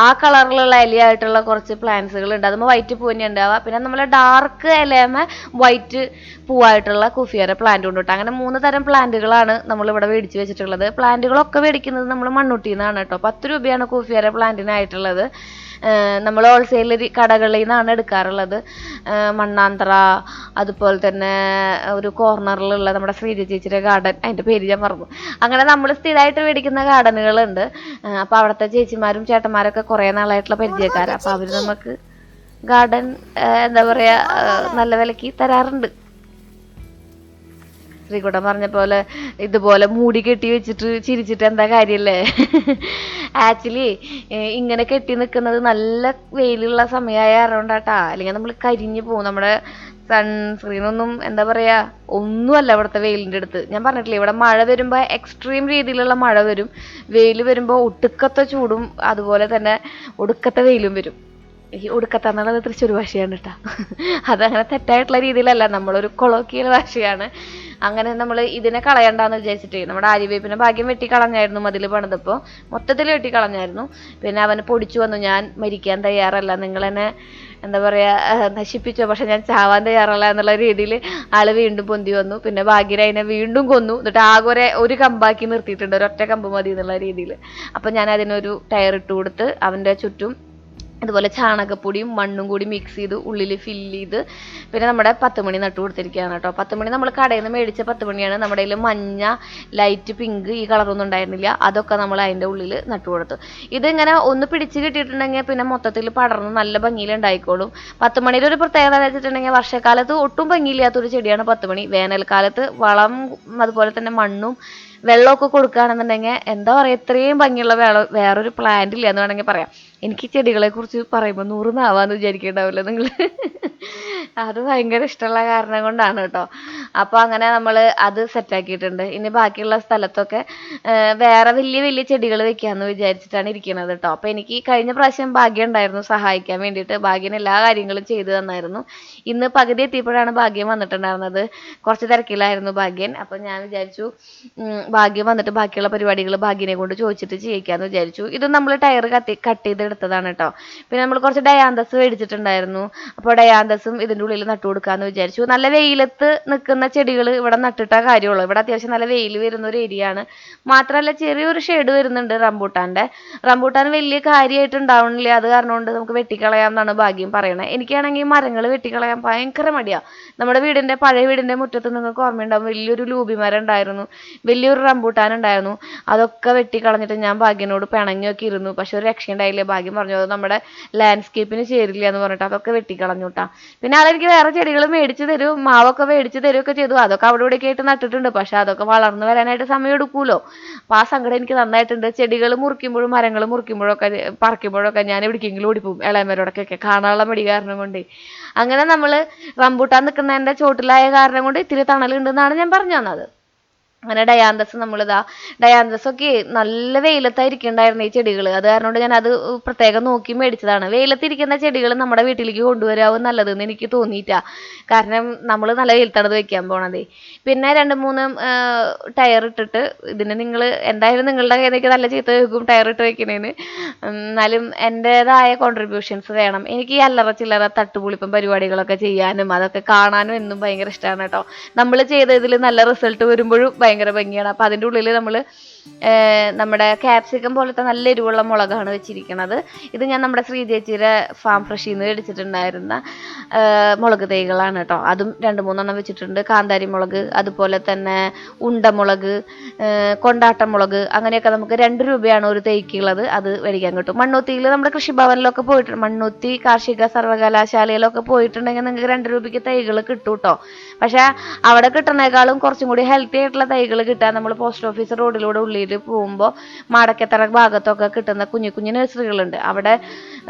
ആ കളറിലുള്ള ഇലയായിട്ടുള്ള കുറച്ച് പ്ലാന്റ്സുകൾ ഉണ്ട്. അതുമ്പോൾ വൈറ്റ് പൂ തന്നെ ഉണ്ടാവുക. പിന്നെ നമ്മൾ ഡാർക്ക് ഇലയമ വൈറ്റ് പൂവായിട്ടുള്ള കുഫിയറ പ്ലാന്റ് കൊണ്ട് കിട്ടും. അങ്ങനെ 3 തരം പ്ലാന്റുകളാണ് നമ്മളിവിടെ മേടിച്ച് വെച്ചിട്ടുള്ളത്. പ്ലാന്റുകളൊക്കെ മേടിക്കുന്നത് നമ്മൾ മണ്ണുട്ടിയിൽ നിന്നാണ് കേട്ടോ. 10 രൂപയാണ് കുഫിയറ പ്ലാന്റിനായിട്ടുള്ളത്. നമ്മൾ ഹോൾസെയിൽ കടകളിൽ നിന്നാണ് എടുക്കാറുള്ളത്. മണ്ണാന്തറ, അതുപോലെ തന്നെ ഒരു കോർണറിലുള്ള നമ്മുടെ ശ്രീജ ചേച്ചിയുടെ ഗാർഡൻ, അതിൻ്റെ പേര് ഞാൻ മറന്നു. അങ്ങനെ നമ്മൾ സ്ഥിരമായിട്ട് മേടിക്കുന്ന ഗാർഡനുകളുണ്ട്. അപ്പോൾ അവിടുത്തെ ചേച്ചിമാരും ചേട്ടന്മാരൊക്കെ കുറേ നാളായിട്ടുള്ള പരിചയക്കാരാണ്. അപ്പോൾ അവർ നമുക്ക് ഗാർഡൻ എന്താ പറയുക നല്ല വിലക്ക് തരാറുണ്ട്. ശ്രീകുട്ടൻ പറഞ്ഞ പോലെ ഇതുപോലെ മൂടി കെട്ടി വെച്ചിട്ട് ചിരിച്ചിട്ട് എന്താ കാര്യല്ലേ. ആക്ച്വലി ഇങ്ങനെ കെട്ടി നിൽക്കുന്നത് നല്ല വെയിലുള്ള സമയമായ അറിവുണ്ടാട്ടാ, അല്ലെങ്കിൽ നമ്മൾ കരിഞ്ഞു പോകും. നമ്മുടെ സൺസ്ക്രീനൊന്നും എന്താ പറയാ ഒന്നുമല്ല ഇവിടുത്തെ വെയിലിൻ്റെ അടുത്ത്. ഞാൻ പറഞ്ഞിട്ടില്ലേ, ഇവിടെ മഴ വരുമ്പോൾ എക്സ്ട്രീം രീതിയിലുള്ള മഴ വരും, വെയിൽ വരുമ്പോൾ ഒടുക്കത്തെ ചൂടും അതുപോലെ തന്നെ ഒടുക്കത്തെ വെയിലും വരും. ഈ ഒടുക്കത്തെ എന്നുള്ളത് തൃശ്ശൂർ ഭാഷയാണ് കേട്ടോ. അതങ്ങനെ തെറ്റായിട്ടുള്ള രീതിയിലല്ല, നമ്മളൊരു കൊളോക്കിയൽ ഭാഷയാണ്. അങ്ങനെ നമ്മൾ ഇതിനെ കളയണ്ടെന്ന് വിചാരിച്ചിട്ട് നമ്മുടെ ആര്യവേപ്പിനെ ഭാഗ്യം വെട്ടിക്കളഞ്ഞായിരുന്നു. മതിൽ പണിതപ്പോൾ മൊത്തത്തിൽ വെട്ടിക്കളഞ്ഞായിരുന്നു. പിന്നെ അവന് പൊടിച്ചു വന്നു, ഞാൻ മരിക്കാൻ തയ്യാറല്ല, നിങ്ങൾ എന്നെ എന്താ പറയുക നശിപ്പിച്ചോ, പക്ഷെ ഞാൻ ചാവാൻ തയ്യാറല്ല എന്നുള്ള രീതിയിൽ ആള് വീണ്ടും പൊന്തി വന്നു. പിന്നെ ഭാഗ്യര അതിനെ വീണ്ടും കൊന്നു. എന്നിട്ട് ആകെ ഒരു കമ്പാക്കി നിർത്തിയിട്ടുണ്ട്, ഒരൊറ്റ കമ്പ് മതി എന്നുള്ള രീതിയിൽ. അപ്പം ഞാൻ അതിനൊരു ടയർ ഇട്ട് കൊടുത്ത് അവൻ്റെ ചുറ്റും അതുപോലെ ചാണകപ്പൊടിയും മണ്ണും കൂടി മിക്സ് ചെയ്ത് ഉള്ളിൽ ഫില്ല് ചെയ്ത് പിന്നെ നമ്മുടെ 10 മണി നട്ടു കൊടുത്തിരിക്കുകയാണ് കേട്ടോ. 10 മണി നമ്മൾ കടയിൽ നിന്ന് മേടിച്ച 10 മണിയാണ്. നമ്മുടെ കയ്യിൽ മഞ്ഞ, ലൈറ്റ് പിങ്ക്, ഈ കളറൊന്നും ഉണ്ടായിരുന്നില്ല, അതൊക്കെ നമ്മൾ അതിൻ്റെ ഉള്ളിൽ നട്ടു കൊടുത്തു. ഇതിങ്ങനെ ഒന്ന് പിടിച്ച് കിട്ടിയിട്ടുണ്ടെങ്കിൽ പിന്നെ മൊത്തത്തിൽ പടർന്ന് നല്ല ഭംഗിയിൽ ഉണ്ടായിക്കോളും. 10 മണിയുടെ ഒരു പ്രത്യേകത വെച്ചിട്ടുണ്ടെങ്കിൽ വർഷക്കാലത്ത് ഒട്ടും ഭംഗിയില്ലാത്തൊരു ചെടിയാണ് 10 മണി. വേനൽക്കാലത്ത് വളം അതുപോലെ തന്നെ മണ്ണും വെള്ളമൊക്കെ കൊടുക്കുകയാണെന്നുണ്ടെങ്കിൽ എന്താ പറയുക, ഇത്രയും ഭംഗിയുള്ള വേറൊരു പ്ലാന്റ് ഇല്ല എന്ന് വേണമെങ്കിൽ പറയാം. എനിക്ക് ചെടികളെ കുറിച്ച് പറയുമ്പോൾ 100 നാവാന്ന് വിചാരിക്കണ്ടാവില്ല നിങ്ങൾ. അത് ഭയങ്കര ഇഷ്ടമുള്ള കാരണം കൊണ്ടാണ് കേട്ടോ. അപ്പോൾ അങ്ങനെ നമ്മൾ അത് സെറ്റാക്കിയിട്ടുണ്ട്. ഇനി ബാക്കിയുള്ള സ്ഥലത്തൊക്കെ വേറെ വലിയ വലിയ ചെടികൾ വെക്കാമെന്ന് വിചാരിച്ചിട്ടാണ് ഇരിക്കുന്നത് കേട്ടോ. അപ്പോൾ എനിക്ക് കഴിഞ്ഞ പ്രാവശ്യം ഭാഗ്യം ഉണ്ടായിരുന്നു സഹായിക്കാൻ വേണ്ടിയിട്ട്. ഭാഗ്യന് എല്ലാ കാര്യങ്ങളും ചെയ്തു തന്നായിരുന്നു. ഇന്ന് പകുതി എത്തിയപ്പോഴാണ് ഭാഗ്യം വന്നിട്ടുണ്ടായിരുന്നത്. കുറച്ച് തിരക്കിലായിരുന്നു ഭാഗ്യൻ. അപ്പോൾ ഞാൻ വിചാരിച്ചു ഭാഗ്യം വന്നിട്ട് ബാക്കിയുള്ള പരിപാടികൾ ഭാഗ്യനെ കൊണ്ട് ചോദിച്ചിട്ട് ചെയ്യിക്കാമെന്ന് വിചാരിച്ചു. ഇത് നമ്മൾ ടയർ കട്ട് ചെയ്തെടുത്തതാണ് കേട്ടോ. പിന്നെ നമ്മൾ കുറച്ച് ഡയാന്തസ് മേടിച്ചിട്ടുണ്ടായിരുന്നു. അപ്പോൾ ഡയാന്തസും ഇതിൻ്റെ ഉള്ളിൽ നട്ടു കൊടുക്കാമെന്ന് വിചാരിച്ചു. നല്ല വെയിലത്ത് നിൽക്കുന്ന ചെടികൾ ഇവിടെ നട്ടിട്ടാ കാര്യമുള്ളൂ. ഇവിടെ അത്യാവശ്യം നല്ല വെയിൽ വരുന്ന ഒരു ഏരിയ ആണ്. മാത്രമല്ല ചെറിയൊരു ഷെയ്ഡ് വരുന്നുണ്ട് റംബൂട്ടാൻ്റെ. റംബൂട്ടാൻ വലിയ കാര്യമായിട്ട് ഉണ്ടാവണില്ല, അത് കാരണം കൊണ്ട് നമുക്ക് വെട്ടിക്കളയാം എന്നാണ് ഭാഗ്യം പറയണത്. എനിക്കാണെങ്കിൽ മരങ്ങൾ വെട്ടിക്കളയാൻ ഭയങ്കര മടിയാണ്. നമ്മുടെ പഴയ വീടിൻ്റെ മുറ്റത്ത് നിങ്ങൾക്ക് ഓർമ്മയുണ്ടാവും, വലിയൊരു ലൂബി മരം ഉണ്ടായിരുന്നു, വലിയൊരു റംബൂട്ടാൻ ഉണ്ടായിരുന്നു. അതൊക്കെ വെട്ടിക്കളഞ്ഞിട്ട് ഞാൻ ഭാഗ്യനോട് പിണങ്ങിയൊക്കെ ഇരുന്നു. പക്ഷെ ഒരു രക്ഷയുണ്ടായില്ല. ഭാഗ്യം പറഞ്ഞു അത് നമ്മുടെ ലാൻഡ്സ്കേപ്പിന് ചേരില്ല എന്ന് പറഞ്ഞിട്ട് അതൊക്കെ വെട്ടിക്കളഞ്ഞു കേട്ടാ. പിന്നെ ആളെ എനിക്ക് വേറെ ചെടികൾ മേടിച്ച് തരും, മാവൊക്കെ മേടിച്ച് തരുമൊക്കെ ചെയ്തു. അതൊക്കെ അവിടെ ഇവിടെയൊക്കെ ആയിട്ട് നട്ടിട്ടുണ്ട്. പക്ഷെ അതൊക്കെ വളർന്നു വരാനായിട്ട് സമയം എടുക്കുമല്ലോ. അപ്പോൾ ആ സങ്കടം എനിക്ക് നന്നായിട്ടുണ്ട്. ചെടികൾ മുറിക്കുമ്പോഴും മരങ്ങൾ മുറിക്കുമ്പോഴൊക്കെ പറിക്കുമ്പോഴൊക്കെ ഞാൻ എവിടേക്കെങ്കിലും ഓടിപ്പോവും, ഇളയമരോടൊക്കെ കാണാനുള്ള മടി കാരണം കൊണ്ട്. അങ്ങനെ നമ്മൾ റംബൂട്ടാൻ നിൽക്കുന്നതിൻ്റെ ചോട്ടിലായ കാരണം കൊണ്ട് ഇത്തിരി തണലുണ്ടെന്നാണ് ഞാൻ പറഞ്ഞു തന്നത്. അങ്ങനെ ഡയാന്തസൊക്കെ നല്ല വെയിലത്തായിരിക്കണ്ടായിരുന്നു ഈ ചെടികൾ. അത് കാരണം കൊണ്ട് ഞാൻ അത് പ്രത്യേകം നോക്കി മേടിച്ചതാണ്. വെയിലത്തിരിക്കുന്ന ചെടികൾ നമ്മുടെ വീട്ടിലേക്ക് കൊണ്ടുവരാവും നല്ലതെന്ന് എനിക്ക് തോന്നിയിട്ടാ. കാരണം നമ്മൾ നല്ല വെയിലത്താണ് വെക്കാൻ പോണതേ. പിന്നെ 2-3 ടയർ ഇട്ടിട്ട്, ഇതിന് നിങ്ങൾ എന്തായാലും നിങ്ങളുടെ കയ്യിലേക്ക് നല്ല ചീത്ത കേൾക്കും ടയർ ഇട്ട് വെക്കണേന്. എന്നാലും എൻ്റേതായ കോൺട്രിബ്യൂഷൻസ് വേണം. എനിക്ക് ഈ അല്ലറ ചില്ലറ തട്ടുപൊളിപ്പം പരിപാടികളൊക്കെ ചെയ്യാനും അതൊക്കെ കാണാനും എന്നും ഭയങ്കര ഇഷ്ടമാണ് കേട്ടോ. നമ്മൾ ചെയ്തതിൽ നല്ല റിസൾട്ട് വരുമ്പോഴും ഭയങ്കര ഭംഗിയാണ്. അപ്പം അതിൻ്റെ ഉള്ളിൽ നമ്മൾ നമ്മുടെ ക്യാപ്സിക്കം പോലത്തെ നല്ല എരിവുള്ള മുളകാണ് വെച്ചിരിക്കുന്നത്. ഇത് ഞാൻ നമ്മുടെ ശ്രീചേച്ചിയുടെ ഫാം ഫ്രഷിൽ നിന്ന് മേടിച്ചിട്ടുണ്ടായിരുന്ന മുളക് തൈകളാണ് കേട്ടോ. അതും 2-3 വെച്ചിട്ടുണ്ട്. കാന്താരി മുളക്, അതുപോലെ തന്നെ ഉണ്ടമുളക്, കൊണ്ടാട്ടമുളക്, അങ്ങനെയൊക്കെ നമുക്ക് 2 രൂപയാണ് ഒരു തൈക്കുള്ളത്. അത് മേടിക്കാൻ കിട്ടും. മണ്ണുത്തിയിൽ നമ്മുടെ കൃഷിഭവനിലൊക്കെ പോയിട്ടുണ്ട്, മണ്ണുത്തി കാർഷിക സർവകലാശാലയിലൊക്കെ പോയിട്ടുണ്ടെങ്കിൽ നിങ്ങൾക്ക് 2 രൂപയ്ക്ക് തൈകൾ കിട്ടും കേട്ടോ. പക്ഷെ അവിടെ കിട്ടുന്നേക്കാളും കുറച്ചും കൂടി ഹെൽത്തി ആയിട്ടുള്ള തൈകൾ കിട്ടാൻ നമ്മൾ പോസ്റ്റ് ഓഫീസ് റോഡിലൂടെ ഉള്ളിൽ പോകുമ്പോൾ മാടക്കത്തറ ഭാഗത്തൊക്കെ കിട്ടുന്ന കുഞ്ഞു കുഞ്ഞു നഴ്സറികളുണ്ട്. അവിടെ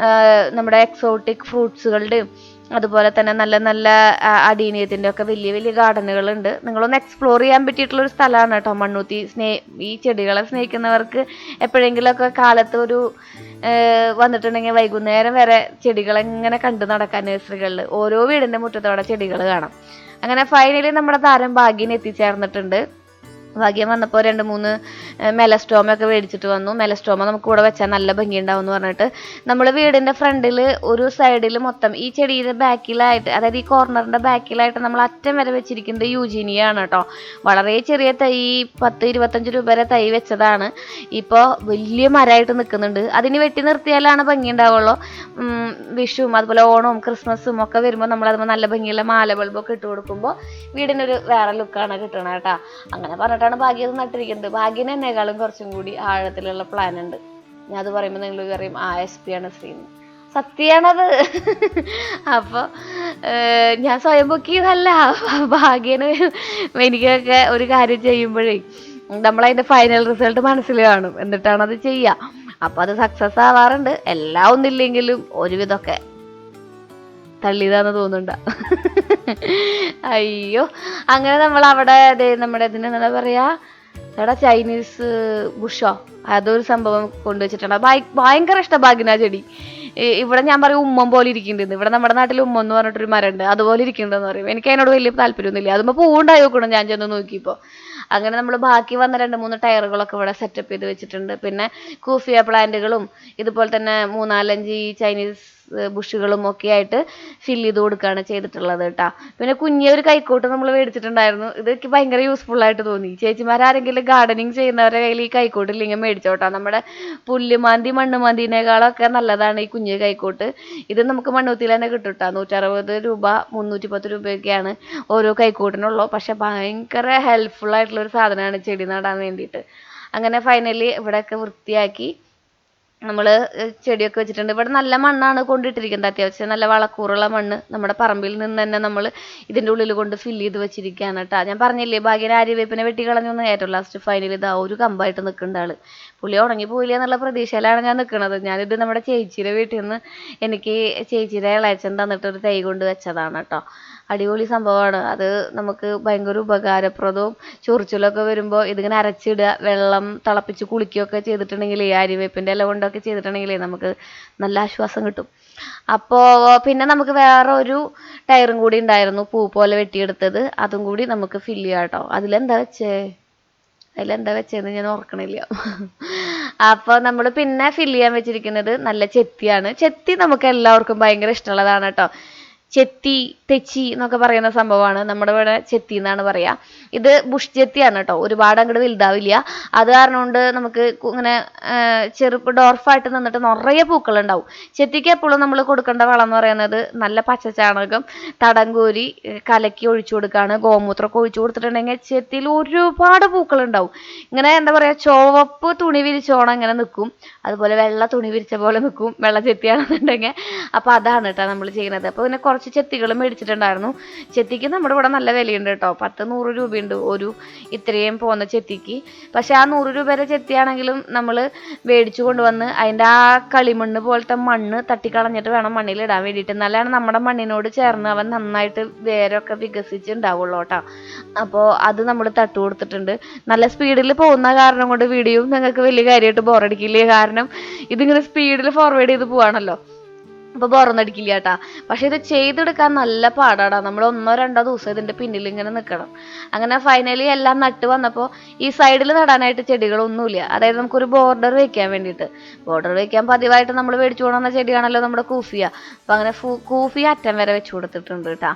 നമ്മുടെ എക്സോട്ടിക് ഫ്രൂട്ട്സുകളുടെയും അതുപോലെ തന്നെ നല്ല നല്ല അടീനിയത്തിൻ്റെ ഒക്കെ വലിയ വലിയ ഗാർഡനുകളുണ്ട്. നിങ്ങളൊന്ന് എക്സ്പ്ലോർ ചെയ്യാൻ പറ്റിയിട്ടുള്ളൊരു സ്ഥലമാണ് കേട്ടോ മണ്ണൂത്തി. ഈ ചെടികളെ സ്നേഹിക്കുന്നവർക്ക് എപ്പോഴെങ്കിലുമൊക്കെ കാലത്ത് ഒരു വന്നിട്ടുണ്ടെങ്കിൽ വൈകുന്നേരം വരെ ചെടികളെങ്ങനെ കണ്ടു നടക്കാൻ നഴ്സറികളിൽ ഓരോ വീടിൻ്റെ മുറ്റത്തോടെ ചെടികൾ കാണാം. അങ്ങനെ ഫൈനലി നമ്മുടെ താരം ഭാഗ്യന് എത്തിച്ചേർന്നിട്ടുണ്ട്. ഭാഗ്യം വന്നപ്പോൾ 2-3 മെലസ്റ്റോമൊക്കെ മേടിച്ചിട്ട് വന്നു. മെലസ്റ്റോമ നമുക്ക് ഇവിടെ വെച്ചാൽ നല്ല ഭംഗിയുണ്ടാവും എന്ന് പറഞ്ഞിട്ട് നമ്മൾ വീടിൻ്റെ ഫ്രണ്ടിൽ ഒരു സൈഡിൽ മൊത്തം ഈ ചെടിയുടെ ബാക്കിലായിട്ട്, അതായത് ഈ കോർണറിൻ്റെ ബാക്കിലായിട്ട് നമ്മൾ അറ്റം വരെ വെച്ചിരിക്കുന്നത് യൂജീനിയാണ് കേട്ടോ. വളരെ ചെറിയ തൈ 10-25 രൂപ വരെ തൈ വെച്ചതാണ്. ഇപ്പോൾ വലിയ മരമായിട്ട് നിൽക്കുന്നുണ്ട്. അതിന് വെട്ടി നിർത്തിയാലാണ് ഭംഗി ഉണ്ടാവുള്ളൂ. വിഷുവും അതുപോലെ ഓണവും ക്രിസ്മസും ഒക്കെ വരുമ്പോൾ നമ്മളതുമ്പോൾ നല്ല ഭംഗിയുള്ള മാല ബൾബൊക്കെ ഇട്ട് കൊടുക്കുമ്പോൾ വീടിനൊരു വേറെ ലുക്കാണ് കിട്ടണം കേട്ടോ. അങ്ങനെ പറഞ്ഞിട്ടാണ് ഭാഗ്യം നട്ടിരിക്കുന്നത്. ഭാഗ്യന് എന്നെക്കാളും കുറച്ചും കൂടി ആഴത്തിലുള്ള പ്ലാൻ ഉണ്ട്. ഞാൻ അത് പറയുമ്പോൾ നിങ്ങൾ പറയും SP ആണ് ശ്രീന്ന്. സത്യമാണത്. അപ്പോൾ ഞാൻ സ്വയം പൊക്കിയതല്ല. ഭാഗ്യന് എനിക്കൊക്കെ ഒരു കാര്യം ചെയ്യുമ്പോഴേ നമ്മളതിൻ്റെ ഫൈനൽ റിസൾട്ട് മനസ്സിൽ കാണും, എന്നിട്ടാണ് അത് ചെയ്യുക. അപ്പോൾ അത് സക്സസ് ആവാറുണ്ട്. എല്ലാം ഒന്നില്ലെങ്കിലും ഒരുവിധമൊക്കെ തള്ളിയതാന്ന് തോന്നുന്നുണ്ട. അയ്യോ, അങ്ങനെ നമ്മൾ അവിടെ നമ്മുടെ ഇതിനെന്താ പറയാ, എടാ ചൈനീസ് ബുഷോ അതൊരു സംഭവം കൊണ്ടുവച്ചിട്ടുണ്ട്. ഭയങ്കര ഇഷ്ടം ഭാഗ്യന ചെടി. ഇവിടെ ഞാൻ പറയും ഉമ്മൻ പോലെ ഇരിക്കുന്നുണ്ട്. ഇവിടെ നമ്മുടെ നാട്ടിൽ ഉമ്മ എന്ന് പറഞ്ഞിട്ടൊരു മരമുണ്ട്, അതുപോലെ ഇരിക്കുന്നുണ്ടെന്ന് പറയും. എനിക്ക് അതിനോട് വലിയ താല്പര്യമൊന്നുമില്ല. അതുമ്പോൾ പൂവുണ്ടായി നോക്കണം ഞാൻ ചെന്ന് നോക്കിയപ്പോൾ. അങ്ങനെ നമ്മൾ ബാക്കി വന്ന 2-3 ടയറുകളൊക്കെ ഇവിടെ സെറ്റപ്പ് ചെയ്ത് വെച്ചിട്ടുണ്ട്. പിന്നെ കൂഫിയ പ്ലാന്റുകളും ഇതുപോലെ തന്നെ 3-4-5 ചൈനീസ് ബുഷുകളും ഒക്കെ ആയിട്ട് ഫില്ല് ചെയ്ത് കൊടുക്കുകയാണ് ചെയ്തിട്ടുള്ളത് കേട്ടോ. പിന്നെ കുഞ്ഞൊരു കൈക്കോട്ട് നമ്മൾ മേടിച്ചിട്ടുണ്ടായിരുന്നു. ഇതൊക്കെ ഭയങ്കര യൂസ്ഫുൾ ആയിട്ട് തോന്നി. ചേച്ചിമാരാരെങ്കിലും ഗാർഡനിങ് ചെയ്യുന്നവരുടെ കയ്യിൽ ഈ കൈക്കോട്ട് ഇല്ലെങ്കിൽ മേടിച്ചോട്ടോ. നമ്മുടെ പുല്ലുമാന്തി മണ്ണുമാന്തിനേക്കാളൊക്കെ നല്ലതാണ് ഈ കുഞ്ഞ് കൈക്കോട്ട്. ഇത് നമുക്ക് മണ്ണൂത്തിയിൽ തന്നെ കിട്ടും കേട്ടോ. 160 രൂപ 310 രൂപയൊക്കെയാണ് ഓരോ കൈക്കോട്ടിനുള്ളൂ. പക്ഷെ ഭയങ്കര ഹെൽപ്ഫുൾ ആയിട്ടുള്ളൊരു സാധനമാണ് ചെടി നടാൻ വേണ്ടിയിട്ട്. അങ്ങനെ ഫൈനലി ഇവിടെയൊക്കെ വൃത്തിയാക്കി നമ്മൾ ചെടിയൊക്കെ വെച്ചിട്ടുണ്ട്. ഇവിടെ നല്ല മണ്ണാണ് കൊണ്ടിട്ടിരിക്കുന്നത്. അത്യാവശ്യം നല്ല വളക്കൂറുള്ള മണ്ണ് നമ്മുടെ പറമ്പിൽ നിന്ന് തന്നെ നമ്മൾ ഇതിൻ്റെ ഉള്ളിൽ കൊണ്ട് ഫില്ല് ചെയ്ത് വെച്ചിരിക്കുകയാണ് കേട്ടോ. ഞാൻ പറഞ്ഞില്ലേ ഭാഗ്യന് ആര്യവേപ്പിനെ വെട്ടി കളഞ്ഞൊന്ന്. ഏറ്റവും ലാസ്റ്റ് ഫൈനൽ ഇതാ ഒരു കമ്പായിട്ട് നിൽക്കേണ്ട ആൾ. പുള്ളി ഉണങ്ങി പോയില്ല എന്നുള്ള പ്രതീക്ഷയിലാണ് ഞാൻ നിൽക്കുന്നത്. ഞാനിത് നമ്മുടെ ചേച്ചിയുടെ വീട്ടിൽ നിന്ന് എനിക്ക് ചേച്ചിയുടെ ഇളയച്ചൻ തന്നിട്ടൊരു തൈ കൊണ്ട് വെച്ചതാണ് കേട്ടോ. അടിപൊളി സംഭവമാണ് അത്. നമുക്ക് ഭയങ്കര ഉപകാരപ്രദവും. ചൊറിച്ചിലൊക്കെ വരുമ്പോൾ ഇതിങ്ങനെ അരച്ചിടുക, വെള്ളം തിളപ്പിച്ച് കുളിക്കുകയൊക്കെ ചെയ്തിട്ടുണ്ടെങ്കിൽ ആര്യവേപ്പിൻ്റെ ഇല കൊണ്ടൊക്കെ ചെയ്തിട്ടുണ്ടെങ്കിൽ നമുക്ക് നല്ല ആശ്വാസം കിട്ടും. അപ്പോൾ പിന്നെ നമുക്ക് വേറെ ഒരു ടയറും കൂടി ഉണ്ടായിരുന്നു, പൂ പോലെ വെട്ടിയെടുത്തത്. അതും കൂടി നമുക്ക് ഫില്ല് ചെയ്യാം കേട്ടോ. അതിലെന്താ വെച്ചതെന്ന് ഞാൻ ഓർക്കണില്ല. അപ്പോൾ നമ്മൾ പിന്നെ ഫില്ല് ചെയ്യാൻ വെച്ചിരിക്കുന്നത് നല്ല ചെത്തിയാണ്. ചെത്തി നമുക്ക് എല്ലാവർക്കും ഭയങ്കര ഇഷ്ടമുള്ളതാണ് കേട്ടോ. ചെത്തി തെച്ചി എന്നൊക്കെ പറയുന്ന സംഭവമാണ്. നമ്മുടെ ഇവിടെ ചെത്തി എന്നാണ് പറയുക. ഇത് ബുഷ് ചെത്തിയാണ് കേട്ടോ. ഒരുപാട് അങ്ങോട്ട് വലുതാവില്ല. അത് കാരണം കൊണ്ട് നമുക്ക് ഇങ്ങനെ ഡോർഫായിട്ട് നിന്നിട്ട് നിറയെ പൂക്കളുണ്ടാവും. ചെത്തിക്ക് എപ്പോഴും നമ്മൾ കൊടുക്കേണ്ട വളം എന്ന് പറയുന്നത് നല്ല പച്ചച്ചാണകം തടംകോരി കലക്കി ഒഴിച്ചു കൊടുക്കുകയാണ്. ഗോമൂത്രമൊക്കെ ഒഴിച്ചു കൊടുത്തിട്ടുണ്ടെങ്കിൽ ചെത്തിയിൽ ഒരുപാട് പൂക്കളുണ്ടാവും. ഇങ്ങനെ എന്താ പറയുക, ചുവപ്പ് തുണി വിരിച്ചോണം ഇങ്ങനെ നിൽക്കും, അതുപോലെ വെള്ള തുണി വിരിച്ച പോലെ നിൽക്കും വെള്ള ചെത്തിയാണെന്നുണ്ടെങ്കിൽ. അപ്പോൾ അതാണ് കേട്ടോ നമ്മൾ ചെയ്യുന്നത്. അപ്പോൾ പിന്നെ കുറച്ച് ചെത്തികൾ മേടിച്ചിട്ടുണ്ടായിരുന്നു. ചെത്തിക്ക് നമ്മുടെ ഇവിടെ നല്ല വിലയുണ്ട് കേട്ടോ, 10-100 രൂപയുണ്ട് ഒരു ഇത്രയും പോകുന്ന ചെത്തിക്ക്. പക്ഷെ ആ 100 രൂപയുടെ ചെത്തിയാണെങ്കിലും നമ്മൾ മേടിച്ചു കൊണ്ടുവന്ന് അതിൻ്റെ ആ കളിമണ്ണ് പോലത്തെ മണ്ണ് തട്ടിക്കളഞ്ഞിട്ട് വേണം മണ്ണിലിടാൻ വേണ്ടിയിട്ട്. എന്നാലാണ് നമ്മുടെ മണ്ണിനോട് ചേർന്ന് അവൻ നന്നായിട്ട് വേരൊക്കെ വികസിച്ചുണ്ടാവുള്ളൂ കേട്ടോ. അപ്പോൾ അത് നമ്മൾ തട്ട് കൊടുത്തിട്ടുണ്ട്. നല്ല സ്പീഡിൽ പോകുന്ന കാരണം കൊണ്ട് വീഡിയോ നിങ്ങൾക്ക് വലിയ കാര്യമായിട്ട് ബോറടിക്കില്ലേ, കാരണം ഇതിങ്ങനെ സ്പീഡിൽ ഫോർവേഡ് ചെയ്ത് പോവാണല്ലോ, അപ്പോൾ ബോറൊന്നും അടിക്കില്ല കേട്ടാ. പക്ഷെ ഇത് ചെയ്തെടുക്കാൻ നല്ല പാടാടാ. നമ്മൾ 1-2 ദിവസം ഇതിൻ്റെ പിന്നിൽ ഇങ്ങനെ നിൽക്കണം. അങ്ങനെ ഫൈനലി എല്ലാം നട്ട് വന്നപ്പോൾ ഈ സൈഡിൽ നടാനായിട്ട് ചെടികളൊന്നുമില്ല. അതായത് നമുക്കൊരു ബോർഡർ വെക്കാൻ വേണ്ടിയിട്ട്. ബോർഡർ വെക്കാൻ പതിവായിട്ട് നമ്മൾ മേടിച്ചു കൊണ്ടുവന്ന ചെടിയാണല്ലോ നമ്മുടെ കൂഫിയ. അപ്പോൾ അങ്ങനെ കൂഫിയ അറ്റം വരെ വെച്ച് കൊടുത്തിട്ടുണ്ട് കേട്ടാ.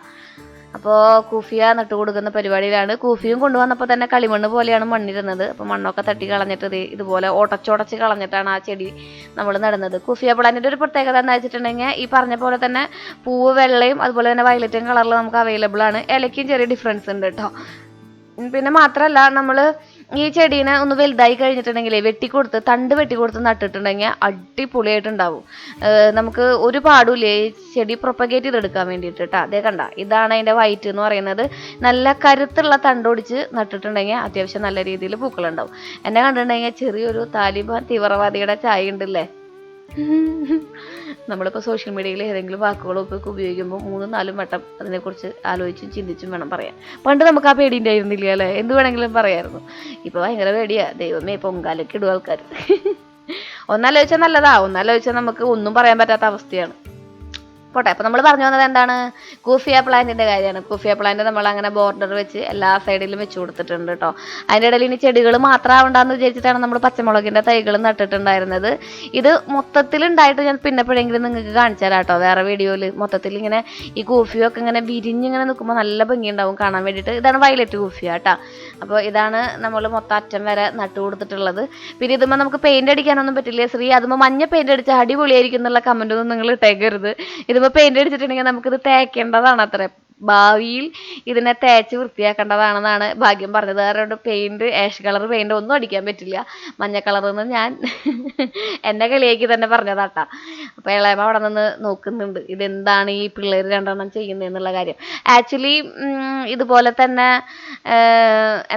അപ്പോൾ കൂഫിയ നട്ട് കൊടുക്കുന്ന പരിപാടിയിലാണ്. കൂഫിയും കൊണ്ടുവന്നപ്പോൾ തന്നെ കളിമണ്ണ് പോലെയാണ് മണ്ണിരുന്നത്. അപ്പോൾ മണ്ണൊക്കെ തട്ടി കളഞ്ഞിട്ട് ഇതുപോലെ ഒടച്ചൊടച്ച് കളഞ്ഞിട്ടാണ് ആ ചെടി നമ്മൾ നടുന്നത്. കൂഫിയ പ്ലാന്റിൻ്റെ ഒരു പ്രത്യേകത എന്താ വെച്ചിട്ടുണ്ടെങ്കിൽ ഈ പറഞ്ഞ പോലെ തന്നെ പൂവ് വെള്ളയും അതുപോലെ തന്നെ വയലറ്റും കളറിൽ നമുക്ക് അവൈലബിൾ ആണ്. ഇലയ്ക്കും ചെറിയ ഡിഫറൻസ് ഉണ്ട് കേട്ടോ. പിന്നെ മാത്രമല്ല, നമ്മൾ ഈ ചെടീനെ ഒന്ന് വലുതായി കഴിഞ്ഞിട്ടുണ്ടെങ്കിൽ വെട്ടിക്കൊടുത്ത് തണ്ട് വെട്ടിക്കൊടുത്ത് നട്ടിട്ടുണ്ടെങ്കിൽ അടിപൊളിയായിട്ടുണ്ടാവും. നമുക്ക് ഒരു പാടുമില്ലേ ഈ ചെടി പ്രൊപ്പഗേറ്റ് ചെയ്തെടുക്കാൻ വേണ്ടിയിട്ട് കേട്ടോ. അതേ കണ്ട, ഇതാണ് അതിൻ്റെ വൈറ്റ് എന്ന് പറയുന്നത്. നല്ല കരുത്തുള്ള തണ്ടൊടിച്ച് നട്ടിട്ടുണ്ടെങ്കിൽ അത്യാവശ്യം നല്ല രീതിയിൽ പൂക്കളുണ്ടാവും. എന്നെ കണ്ടിട്ടുണ്ടെങ്കിൽ ചെറിയൊരു താലിബാൻ തീവ്രവാദിയുടെ ചായ ഉണ്ടല്ലേ. നമ്മളിപ്പോൾ സോഷ്യൽ മീഡിയയിൽ ഏതെങ്കിലും വാക്കുകളൊക്കെ ഉപയോഗിക്കുമ്പോൾ 3-4 വട്ടം അതിനെക്കുറിച്ച് ആലോചിച്ചും ചിന്തിച്ചും വേണം പറയാൻ. പണ്ട് നമുക്ക് ആ പേടി ഉണ്ടായിരുന്നില്ല അല്ലേ, എന്ത് വേണമെങ്കിലും പറയായിരുന്നു. ഇപ്പോൾ ഭയങ്കര പേടിയാ. ദൈവമേ, പൊങ്കാലൊക്കെ ഇടും ആൾക്കാർ. ഒന്നാലോചിച്ചാൽ നല്ലതാ, ഒന്നാലോചിച്ചാൽ നമുക്ക് ഒന്നും പറയാൻ പറ്റാത്ത അവസ്ഥയാണ്. പോട്ടെ. അപ്പോൾ നമ്മൾ പറഞ്ഞു വന്നത് എന്താണ്, കൂഫിയ പ്ലാന്റിൻ്റെ കാര്യമാണ്. കൂഫിയ പ്ലാന്റ് നമ്മൾ അങ്ങനെ ബോർഡർ വെച്ച് എല്ലാ സൈഡിലും വെച്ച് കൊടുത്തിട്ടുണ്ട് കേട്ടോ. അതിൻ്റെ ഇടയിൽ ഇനി ചെടികൾ മാത്രമാവണ്ടെന്ന് വിചാരിച്ചിട്ടാണ് നമ്മൾ പച്ചമുളകിൻ്റെ തൈകൾ നട്ടിട്ടുണ്ടായിരുന്നത്. ഇത് മൊത്തത്തിലുണ്ടായിട്ട് ഞാൻ പിന്നെപ്പോഴെങ്കിലും നിങ്ങൾക്ക് കാണിച്ചു തരാം കേട്ടോ, വേറെ വീഡിയോയിൽ. മൊത്തത്തിൽ ഇങ്ങനെ ഈ കൂഫിയൊക്കെ ഇങ്ങനെ വിരിഞ്ഞിങ്ങനെ നിൽക്കുമ്പോൾ നല്ല ഭംഗിയുണ്ടാവും കാണാൻ വേണ്ടിയിട്ട്. ഇതാണ് വയലറ്റ് കൂഫിയ കേട്ടോ. അപ്പോൾ ഇതാണ് നമ്മൾ മൊത്തം അറ്റം വരെ നട്ടു കൊടുത്തിട്ടുള്ളത്. പിന്നെ ഇതുമ്പോൾ നമുക്ക് പെയിന്റ് അടിക്കാനൊന്നും പറ്റില്ല ശ്രീ, അതുമ്പോൾ മഞ്ഞ പെയിന്റ് അടിച്ചാൽ അടിപൊളിയായിരിക്കും എന്നുള്ള കമന്റ് ഒന്നും നിങ്ങൾ ഇട്ടേക്കരുത്. ഇതിപ്പോൾ പെയിന്റ് അടിച്ചിട്ടുണ്ടെങ്കിൽ നമുക്കിത് തേക്കേണ്ടതാണ് അത്ര. ഭാവിയിൽ ഇതിനെ തേച്ച് വൃത്തിയാക്കേണ്ടതാണെന്നാണ് ഭാഗ്യം പറഞ്ഞത്. കാരണം പെയിന്റ് ആഷ് കളർ പെയിന്റ് ഒന്നും അടിക്കാൻ പറ്റില്ല, മഞ്ഞ കളറെന്ന് ഞാൻ എന്നെ കളിയാക്കി തന്നെ പറഞ്ഞതാട്ടാ. അപ്പോൾ ഇളയമ അവിടെ നിന്ന് നോക്കുന്നുണ്ട് ഇതെന്താണ് ഈ പിള്ളേർ രണ്ടെണ്ണം ചെയ്യുന്നതെന്നുള്ള കാര്യം. ആക്ച്വലി ഇതുപോലെ തന്നെ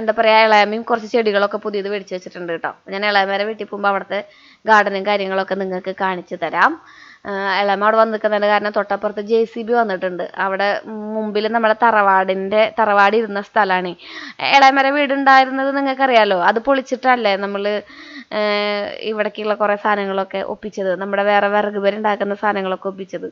എന്താ പറയുക, ഇളയമയും കുറച്ച് ചെടികളൊക്കെ പുതിയത് മേടിച്ച് വെച്ചിട്ടുണ്ട് കേട്ടോ. ഞാൻ ഇളയമേരെ വീട്ടിൽ പോകുമ്പോൾ അവിടുത്തെ ഗാർഡനും കാര്യങ്ങളൊക്കെ നിങ്ങൾക്ക് കാണിച്ചു തരാം. ഇളമ അവിടെ വന്ന് നിൽക്കുന്നതിൻ്റെ കാരണം തൊട്ടപ്പുറത്ത് JCB വന്നിട്ടുണ്ട്. അവിടെ മുമ്പിൽ നമ്മുടെ തറവാട് ഇരുന്ന സ്ഥലമാണ്. ഇളയമര വീടുണ്ടായിരുന്നത് നിങ്ങൾക്കറിയാലോ, അത് പൊളിച്ചിട്ടല്ലേ നമ്മൾ ഇവിടേക്കുള്ള കുറേ സാധനങ്ങളൊക്കെ ഒപ്പിച്ചത്, നമ്മുടെ വേറെ വിറക് പേരുണ്ടാക്കുന്ന സാധനങ്ങളൊക്കെ ഒപ്പിച്ചത്.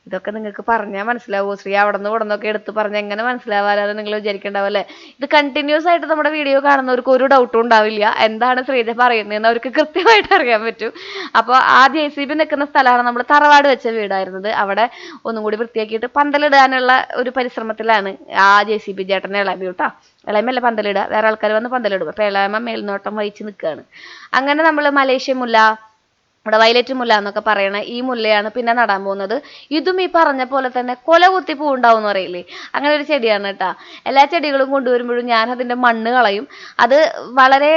ഇതൊക്കെ നിങ്ങൾക്ക് പറഞ്ഞാൽ മനസ്സിലാവുമോ ശ്രീ? അവിടെ നിന്ന് ഇവിടെ നിന്നൊക്കെ എടുത്ത് പറഞ്ഞാൽ എങ്ങനെ മനസ്സിലാവാതെ നിങ്ങൾ വിചാരിക്കണ്ടാവും അല്ലേ. ഇത് കണ്ടിന്യൂസ് ആയിട്ട് നമ്മുടെ വീഡിയോ കാണുന്നവർക്ക് ഒരു ഡൗട്ടും ഉണ്ടാവില്ല, എന്താണ് ശ്രീജ പറയുന്നതെന്ന് അവർക്ക് കൃത്യമായിട്ട് അറിയാൻ പറ്റും. അപ്പോൾ ആ JCB നിൽക്കുന്ന സ്ഥലമാണ് നമ്മൾ തറവാട് വെച്ച വീടായിരുന്നത്. അവിടെ ഒന്നും കൂടി വൃത്തിയാക്കിയിട്ട് പന്തലിടാനുള്ള ഒരു പരിശ്രമത്തിലാണ് ആ JCB ചേട്ടനെ ഇളമ കേട്ടോ. ഇളമല്ല പന്തലിടുക, വേറെ ആൾക്കാർ വന്ന് പന്തലിടും. അപ്പോൾ ഇളമ മേൽനോട്ടം വഹിച്ച് നിൽക്കുകയാണ്. അങ്ങനെ നമ്മൾ മലേഷ്യ മുല്ല, ഇവിടെ വയലറ്റ് മുല്ല എന്നൊക്കെ പറയണ ഈ മുല്ലയാണ് പിന്നെ നടാൻ പോകുന്നത്. ഇതും ഈ പറഞ്ഞ പോലെ തന്നെ കൊല കുത്തി പൂ ഉണ്ടാവും എന്ന് പറയില്ലേ, അങ്ങനെ ഒരു ചെടിയാണ് കേട്ടോ. എല്ലാ ചെടികളും കൊണ്ടുവരുമ്പോഴും ഞാൻ അതിൻ്റെ മണ്ണ് കളയും. അത് വളരെ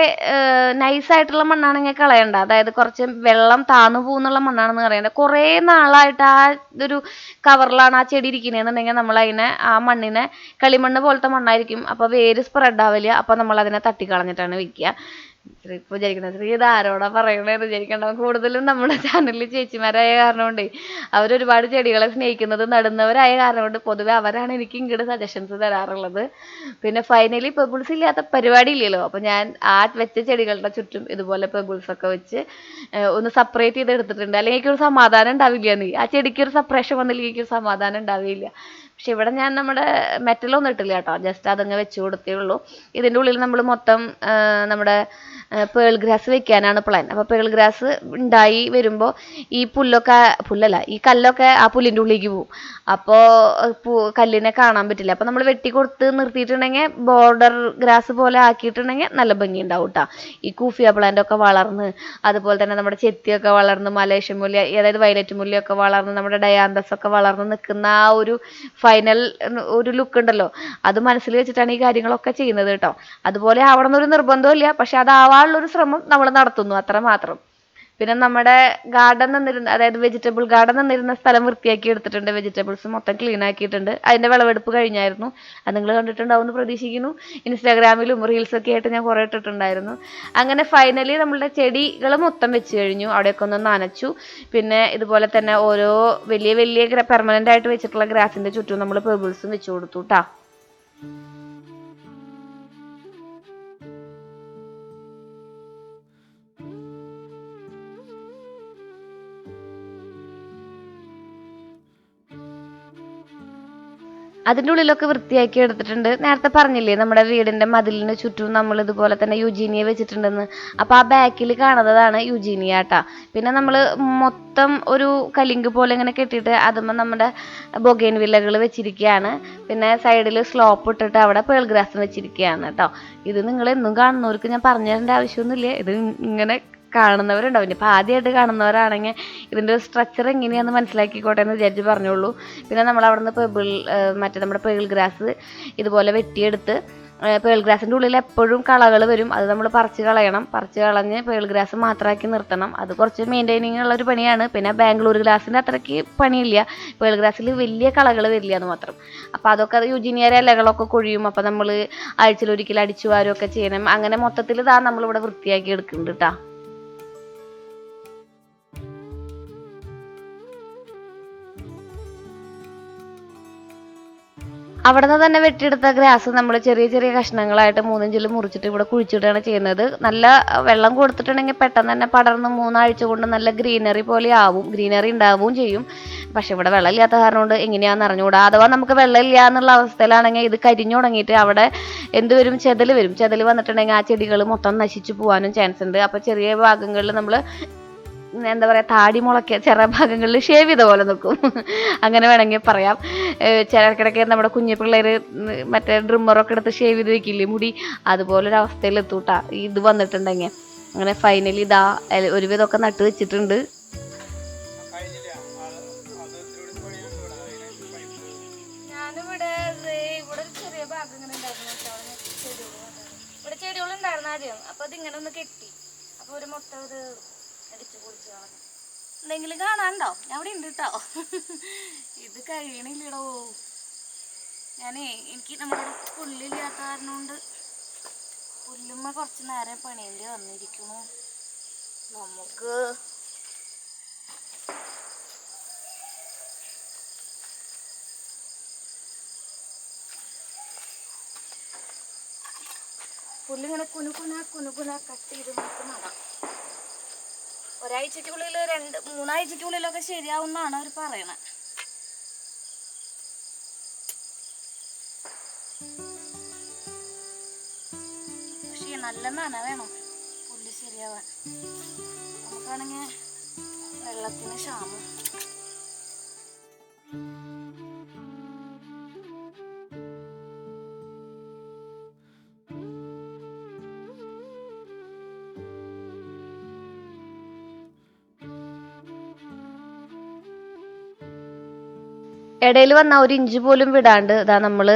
നൈസായിട്ടുള്ള മണ്ണാണെങ്കിൽ കളയണ്ട, അതായത് കുറച്ച് വെള്ളം താന്നു പോകുന്നുള്ള മണ്ണാണെന്ന് പറയണ്ട. കുറേ നാളായിട്ട് ആ ഒരു കവറിലാണ് ആ ചെടി ഇരിക്കുന്നതെന്നുണ്ടെങ്കിൽ നമ്മൾ അതിനെ ആ മണ്ണിനെ കളിമണ്ണ് പോലത്തെ മണ്ണായിരിക്കും. അപ്പോൾ വേര് സ്പ്രെഡ് ആവില്ല. അപ്പോൾ നമ്മൾ അതിനെ തട്ടിക്കളഞ്ഞിട്ടാണ് വെക്കുക. ശ്രീ ഇപ്പോൾ വിചാരിക്കുന്നത് ശ്രീ ഇത് ആരോടാ പറയണതെന്ന് വിചാരിക്കണ്ടാവും. കൂടുതലും നമ്മുടെ ചാനലിൽ ചേച്ചിമാരായ കാരണം കൊണ്ട് അവരൊരുപാട് ചെടികളെ സ്നേഹിക്കുന്നത് നടുന്നവരായ കാരണം കൊണ്ട് പൊതുവെ അവരാണ് എനിക്ക് ഇങ്ങോട്ട് സജഷൻസ് തരാറുള്ളത്. പിന്നെ ഫൈനലി പെബിൾസ് ഇല്ലാത്ത പരിപാടി ഇല്ലല്ലോ. അപ്പോൾ ഞാൻ ആ വെച്ച ചെടികളുടെ ചുറ്റും ഇതുപോലെ പെബിൾസൊക്കെ വെച്ച് ഒന്ന് സെപ്പറേറ്റ് ചെയ്ത് എടുത്തിട്ടുണ്ട്. അല്ലെങ്കിൽ എനിക്കൊരു സമാധാനം ഉണ്ടാവില്ല. നീ ആ ചെടിക്കൊരു സെപ്പറേഷൻ വന്നില്ലെങ്കിൽ എനിക്കൊരു സമാധാനം ഉണ്ടാവില്ല. പക്ഷെ ഇവിടെ ഞാൻ നമ്മുടെ മെറ്റലൊന്നും ഇട്ടില്ല കേട്ടോ, ജസ്റ്റ് അതങ്ങ് വെച്ച് കൊടുത്തേ ഉള്ളൂ. ഇതിൻ്റെ ഉള്ളിൽ നമ്മൾ മൊത്തം നമ്മുടെ പേൾ ഗ്രാസ് വെക്കാനാണ് പ്ലാൻ. അപ്പോൾ പേൾ ഗ്രാസ് ഉണ്ടായി വരുമ്പോൾ ഈ ഈ കല്ലൊക്കെ ആ പുല്ലിൻ്റെ ഉള്ളിലേക്ക് പോവും. അപ്പോൾ കല്ലിനെ കാണാൻ പറ്റില്ല. അപ്പോൾ നമ്മൾ വെട്ടിക്കൊടുത്ത് നിർത്തിയിട്ടുണ്ടെങ്കിൽ ബോർഡർ ഗ്രാസ് പോലെ ആക്കിയിട്ടുണ്ടെങ്കിൽ നല്ല ഭംഗി ഉണ്ടാവും കേട്ടോ. ഈ കൂഫിയ പ്ലാന്റ് ഒക്കെ വളർന്ന്, അതുപോലെ തന്നെ നമ്മുടെ ചെത്തിയൊക്കെ വളർന്ന്, മലേഷ്യ മുല്ല അതായത് വയലറ്റ് മുല്ലയൊക്കെ വളർന്ന്, നമ്മുടെ ഡയാന്തസ് ഒക്കെ വളർന്ന് നിൽക്കുന്ന ആ ഒരു ഫൈനൽ ഒരു ലുക്ക് ഉണ്ടല്ലോ, അത് മനസ്സിൽ വെച്ചിട്ടാണ് ഈ കാര്യങ്ങളൊക്കെ ചെയ്യുന്നത് കേട്ടോ. അതുപോലെ ആവണമെന്നൊരു നിർബന്ധമില്ല, പക്ഷെ അതാവാനുള്ളൊരു ശ്രമം നമ്മൾ നടത്തുന്നു, അത്ര മാത്രം. പിന്നെ നമ്മുടെ ഗാർഡൻ നിന്നിരുന്ന, അതായത് വെജിറ്റബിൾ ഗാർഡൻ നിന്നിരുന്ന സ്ഥലം വൃത്തിയാക്കി എടുത്തിട്ടുണ്ട്. വെജിറ്റബിൾസ് മൊത്തം ക്ലീൻ ആക്കിയിട്ടുണ്ട്. അതിൻ്റെ വിളവെടുപ്പ് കഴിഞ്ഞായിരുന്നു. അത് നിങ്ങൾ കണ്ടിട്ടുണ്ടാവും എന്ന് പ്രതീക്ഷിക്കുന്നു. ഇൻസ്റ്റാഗ്രാമിലും റീൽസൊക്കെ ആയിട്ട് ഞാൻ കുറേ ഇട്ടിട്ടുണ്ടായിരുന്നു. അങ്ങനെ ഫൈനലി നമ്മളുടെ ചെടികൾ മൊത്തം വെച്ച് കഴിഞ്ഞു. അവിടെയൊക്കെ ഒന്ന് നനച്ചു. പിന്നെ ഇതുപോലെ തന്നെ ഓരോ വലിയ വലിയ പെർമനൻ്റ് ആയിട്ട് വെച്ചിട്ടുള്ള ഗ്രാസിൻ്റെ ചുറ്റും നമ്മൾ പെബിൾസും വെച്ച് കൊടുത്തു കേട്ടോ. അതിൻ്റെ ഉള്ളിലൊക്കെ വൃത്തിയാക്കി എടുത്തിട്ടുണ്ട്. നേരത്തെ പറഞ്ഞില്ലേ നമ്മുടെ വീടിൻ്റെ മതിലിന് ചുറ്റും നമ്മൾ ഇതുപോലെ തന്നെ യുജീനിയ വെച്ചിട്ടുണ്ടെന്ന്. അപ്പോൾ ആ ബാക്കിൽ കാണുന്നതാണ് യുജീനിയ കേട്ടോ. പിന്നെ നമ്മൾ മൊത്തം ഒരു കലിങ്ക് പോലെ ഇങ്ങനെ കെട്ടിയിട്ട് അതുമ്പോൾ നമ്മുടെ ബൊഗൈൻ വില്ലകൾ വെച്ചിരിക്കുകയാണ്. പിന്നെ സൈഡിൽ സ്ലോപ്പ് ഇട്ടിട്ട് അവിടെ പേൾ ഗ്രാസും വെച്ചിരിക്കുകയാണ് കേട്ടോ. ഇത് നിങ്ങൾ എന്നും കാണുന്നവർക്ക് ഞാൻ പറഞ്ഞു തരേണ്ട ആവശ്യമൊന്നുമില്ല. ഇത് ഇങ്ങനെ കാണുന്നവരുണ്ടാവും. ഇനിയിപ്പോൾ ആദ്യമായിട്ട് കാണുന്നവരാണെങ്കിൽ ഇതിൻ്റെ സ്ട്രക്ചർ എങ്ങനെയാണെന്ന് മനസ്സിലാക്കിക്കോട്ടെ എന്ന് വിചാരിച്ച് പറഞ്ഞോളൂ. പിന്നെ നമ്മൾ അവിടെ നിന്ന് മറ്റേ നമ്മുടെ പേൾ ഗ്രാസ് ഇതുപോലെ വെട്ടിയെടുത്ത്, പേൾ ഗ്രാസിൻ്റെ ഉള്ളിൽ എപ്പോഴും കളകൾ വരും. അത് നമ്മൾ പറിച്ച് കളയണം. പറിച്ച് കളഞ്ഞ് പേൾ ഗ്രാസ് മാത്രമാക്കി നിർത്തണം. അത് കുറച്ച് മെയിൻറ്റെയിനിങ് ഉള്ളൊരു പണിയാണ്. പിന്നെ ബാംഗ്ലൂർ ഗ്രാസിൻ്റെ അത്രയ്ക്ക് പണിയില്ല. പേൾ ഗ്രാസിൽ വലിയ കളകൾ വരില്ല എന്ന് മാത്രം. അപ്പോൾ അതൊക്കെ യുജീനിയയുടെ ഇലകളൊക്കെ കൊഴിയും. അപ്പോൾ നമ്മൾ ആഴ്ചയിലൊരിക്കൽ അടിച്ചു വാരുമൊക്കെ ചെയ്യണം. അങ്ങനെ മൊത്തത്തിൽ ഇതാ നമ്മളിവിടെ വൃത്തിയാക്കി എടുക്കുന്നുണ്ട് കേട്ടോ. അവിടെ നിന്ന് തന്നെ വെട്ടിയെടുത്ത ഗ്രാസ് നമ്മൾ ചെറിയ ചെറിയ കഷ്ണങ്ങളായിട്ട് 3 ഇഞ്ചിൽ മുറിച്ചിട്ട് ഇവിടെ കുഴിച്ചിടുകയാണ് ചെയ്യുന്നത്. നല്ല വെള്ളം കൊടുത്തിട്ടുണ്ടെങ്കിൽ പെട്ടെന്ന് തന്നെ പടർന്ന് 3 ആഴ്ച കൊണ്ട് നല്ല ഗ്രീനറി പോലെ ആവും. ഗ്രീനറി ഉണ്ടാവുകയും ചെയ്യും. പക്ഷെ ഇവിടെ വെള്ളമില്ലാത്ത കാരണം കൊണ്ട് എങ്ങനെയാണെന്ന് അറിഞ്ഞുകൂടാ. അഥവാ നമുക്ക് വെള്ളമില്ല എന്നുള്ള അവസ്ഥയിലാണെങ്കിൽ ഇത് കരിഞ്ഞു തുടങ്ങിയിട്ട് അവിടെ എന്ത് വരും, ചെതൽ വരും. ചെതൽ വന്നിട്ടുണ്ടെങ്കിൽ ആ ചെടികൾ മൊത്തം നശിച്ചു പോകാനും ചാൻസ് ഉണ്ട്. അപ്പോൾ ചെറിയ ഭാഗങ്ങളിൽ നമ്മൾ എന്താ പറയുക, താടി മുളയ്ക്കുക, ചെറിയ ഭാഗങ്ങളിൽ ഷേവ് ചെയ്ത പോലെ നിൽക്കും. അങ്ങനെ വേണമെങ്കിൽ പറയാം. ചിലർക്കിടയ്ക്ക് നമ്മുടെ കുഞ്ഞു പിള്ളേർ മറ്റേ ഡ്രിമ്മറൊക്കെ എടുത്ത് ഷേവ് ചെയ്ത് വെക്കില്ലേ മുടി, അതുപോലൊരവസ്ഥയിൽ എത്തൂട്ടാ ഇത് വന്നിട്ടുണ്ടെങ്കിൽ. അങ്ങനെ ഫൈനലി ഇതാ ഒരുവിധമൊക്കെ നട്ട് വെച്ചിട്ടുണ്ട്. ഞാനിവിടെ ഇവിടെ ഒരു ചെറിയ ഭാഗം ഇങ്ങനെ ഉണ്ടായിരുന്നു. ഇവിടെ ചെടികളുണ്ടായിരുന്നു ആദ്യം. അപ്പോൾ അതിങ്ങനെ ഒന്ന് കെട്ടി. അപ്പോൾ ഒരു മൊത്തം ഒരു അടിച്ചു പൊളിച്ചു കളഞ്ഞു. എന്തെങ്കിലും കാണാനുണ്ടോ? ഞാൻ ഇവിടെ ഉണ്ട് കേട്ടോ. ഇത് കഴിയണില്ലടോ. എനിക്ക് നമ്മുടെ പുല്ലില്ലാത്ത കാരണം കൊണ്ട് പുല്ലുമ്മ കുറച്ച് നേരം പണിയേണ്ടി വന്നിരിക്കുന്നു. നമുക്ക് പുല്ലിങ്ങനെ കുനുകുന കട്ട് ചെയ്ത് നമുക്ക് നടാം. ഒരാഴ്ചക്കുള്ളിൽ 2-3 ആഴ്ചക്കുള്ളിലൊക്കെ ശരിയാവുന്നാണ് അവർ പറയണത്. പക്ഷേ നല്ല നന വേണം പുല്ല് ശരിയാവാൻ. നമുക്കാണെങ്കിൽ വെള്ളത്തിന് ക്ഷാമം. ഇടയിൽ വന്ന 1 ഇഞ്ച് പോലും വിടാണ്ട് ഇതാ നമ്മൾ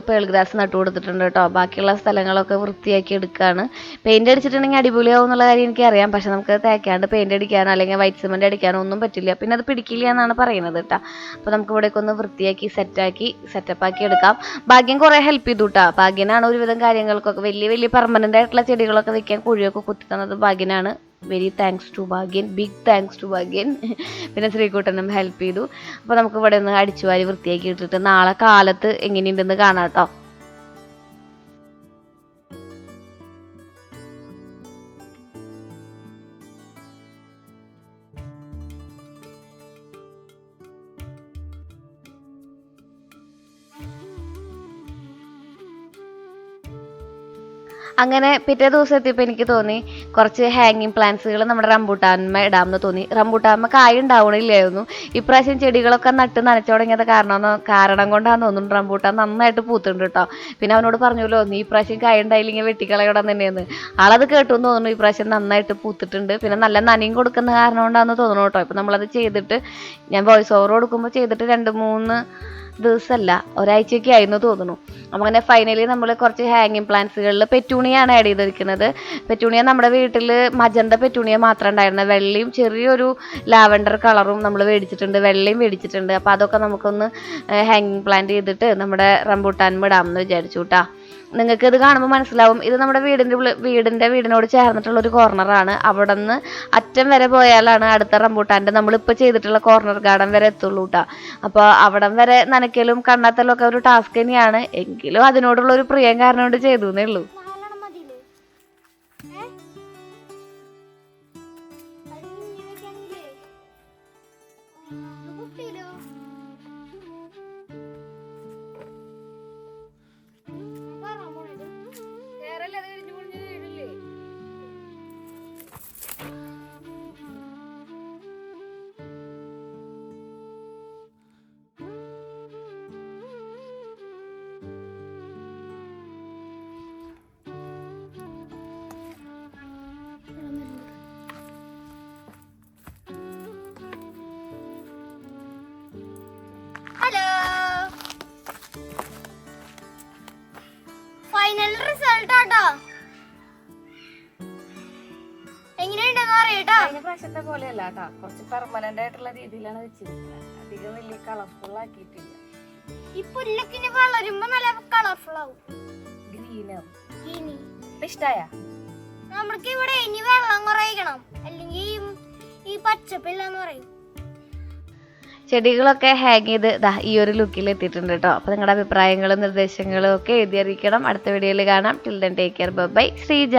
പേൾ ഗ്രാസ് നട്ടു കൊടുത്തിട്ടുണ്ട് കേട്ടോ. ബാക്കിയുള്ള സ്ഥലങ്ങളൊക്കെ വൃത്തിയാക്കി എടുക്കുകയാണ്. പെയിൻറ് അടിച്ചിട്ടുണ്ടെങ്കിൽ അടിപൊളിയാവും എന്നുള്ള കാര്യം എനിക്കറിയാം. പക്ഷെ നമുക്ക് തേക്കാണ്ട് പെയിൻറ് അടിക്കാനോ അല്ലെങ്കിൽ വൈറ്റ് സിമെൻറ്റ് അടിക്കാനോ ഒന്നും പറ്റില്ല. പിന്നെ അത് പിടിക്കില്ല എന്നാണ് പറയുന്നത് കേട്ടോ. അപ്പോൾ നമുക്ക് ഇവിടേക്ക് ഒന്ന് വൃത്തിയാക്കി സെറ്റപ്പാക്കി എടുക്കാം. ഭാഗ്യം കുറേ ഹെൽപ്പ് ചെയ്തു കേട്ടോ. ഭാഗ്യനാണ് ഒരുവിധം കാര്യങ്ങൾക്കൊക്കെ വലിയ വലിയ പെർമനൻ്റ് ആയിട്ടുള്ള ചെടികളൊക്കെ വെക്കാൻ കുഴിയൊക്കെ കുത്തി തന്നത് ഭാഗ്യനാണ്. Very thanks to Bhagyan, big thanks to Bhagyan. പിന്നെ ശ്രീകുട്ടനും ഹെൽപ്പ് ചെയ്തു. അപ്പോൾ നമുക്ക് ഇവിടെ ഒന്ന് അടിച്ചു വാരി വൃത്തിയാക്കി ഇട്ടിട്ട് നാളെ കാലത്ത് എങ്ങനെയുണ്ടെന്ന് കാണാം കേട്ടോ. അങ്ങനെ പിറ്റേ ദിവസം എത്തിയപ്പോൾ എനിക്ക് തോന്നി കുറച്ച് ഹാങ്ങിങ് പ്ലാന്റ്സുകൾ നമ്മുടെ റംബൂട്ടാൻമ ഇടാമെന്ന് തോന്നി. റംബൂട്ടാൻമ കായ ഉണ്ടാവണില്ലായിരുന്നു. ഇപ്രാവശ്യം ചെടികളൊക്കെ നട്ട് നനച്ചു തുടങ്ങിയത് കാരണം കൊണ്ടാന്ന് തോന്നുന്നു റംബൂട്ടാൻ നന്നായിട്ട് പൂത്തുണ്ട് കേട്ടോ. പിന്നെ അവനോട് പറഞ്ഞല്ലോ, നീ ഇപ്രാവശ്യം കായ ഉണ്ടായില്ലെങ്കിൽ വെട്ടിക്കളയണം തന്നെയെന്ന്. ആളത് കേട്ടു എന്ന് തോന്നുന്നു. ഇപ്രാവശ്യം നന്നായിട്ട് പൂത്തിട്ടുണ്ട്. പിന്നെ നല്ല നനയും കൊടുക്കുന്ന കാരണം കൊണ്ടാന്ന് തോന്നുന്നു കേട്ടോ. ഇപ്പം നമ്മളത് ചെയ്തിട്ട് ഞാൻ വോയിസ് ഓവർ കൊടുക്കുമ്പോൾ ചെയ്തിട്ട് 2-3 ദിവസമല്ല, ഒരാഴ്ചയൊക്കെ ആയിരുന്നു തോന്നുന്നു. അപ്പം അങ്ങനെ ഫൈനലി നമ്മൾ കുറച്ച് ഹാങ്ങിങ് പ്ലാന്റ്സുകളിൽ പെറ്റൂണിയാണ് ആഡ് ചെയ്തിരിക്കുന്നത്. പെറ്റൂണിയ നമ്മുടെ വീട്ടിൽ മജന്ത പെറ്റൂണിയ മാത്രമേ ഉണ്ടായിരുന്നത്. വെള്ളയും ചെറിയൊരു ലാവൻഡർ കളറും നമ്മൾ മേടിച്ചിട്ടുണ്ട്, വെള്ളയും മേടിച്ചിട്ടുണ്ട്. അപ്പോൾ അതൊക്കെ നമുക്കൊന്ന് ഹാങ്ങിങ് പ്ലാന്റ് ചെയ്തിട്ട് നമ്മുടെ റംബൂട്ടാൻ ഇടാമെന്ന് വിചാരിച്ചു കേട്ടോ. നിങ്ങൾക്ക് ഇത് കാണുമ്പോൾ മനസ്സിലാവും, ഇത് നമ്മുടെ വീടിനോട് ചേർന്നിട്ടുള്ള ഒരു കോർണറാണ്. അവിടെ നിന്ന് അറ്റം വരെ പോയാലാണ് അടുത്ത റംബൂട്ടാൻ്റെ നമ്മളിപ്പോൾ ചെയ്തിട്ടുള്ള കോർണർ ഗാർഡൻ വരെ എത്തുള്ളൂ കേട്ടോ. അപ്പോൾ അവിടം വരെ നനയ്ക്കലും കണ്ണാത്തലും ഒക്കെ ഒരു ടാസ്ക് തന്നെയാണ്. എങ്കിലും അതിനോടുള്ള ഒരു പ്രിയം കാരണം കൊണ്ട് ചെയ്തു എന്നേ ഉള്ളൂ. ഫൈനൽ റിസൾട്ട് ആട്ടോ. എങ്ങനെയുണ്ടെന്ന് അറിയട്ടോ. കഴിഞ്ഞ പ്രാവശ്യത്തെ പോലെയല്ല കേട്ടോ, കുറച്ച് പെർമനന്റ് ആയിട്ടുള്ള രീതിയിലാണ് വെച്ചിരിക്കുന്നത്. അധികം വലിയ കളർഫുൾ ആക്കിയിട്ടില്ല. ഈ പുല്ലൊക്കെ വളരുമ്പോ നല്ല കളർഫുൾ ആവും, ഗ്രീനാവും. ഇഷ്ടായ നമ്മൾക്ക് ഇവിടെ ഇനി വെള്ളം കുറയിക്കണം, അല്ലെങ്കിൽ ഈ പച്ചപ്പില്ലെന്ന് പറയും. ചെടികളൊക്കെ ഹാങ് ചെയ്ത് ഈ ഒരു ലുക്കിൽ എത്തിയിട്ടുണ്ട് കേട്ടോ. അപ്പോൾ നിങ്ങളുടെ അഭിപ്രായങ്ങളും നിർദ്ദേശങ്ങളും ഒക്കെ എഴുതി അറിയിക്കണം. അടുത്ത വീഡിയോയിൽ കാണാം. Till then take care, bye. Sreeja.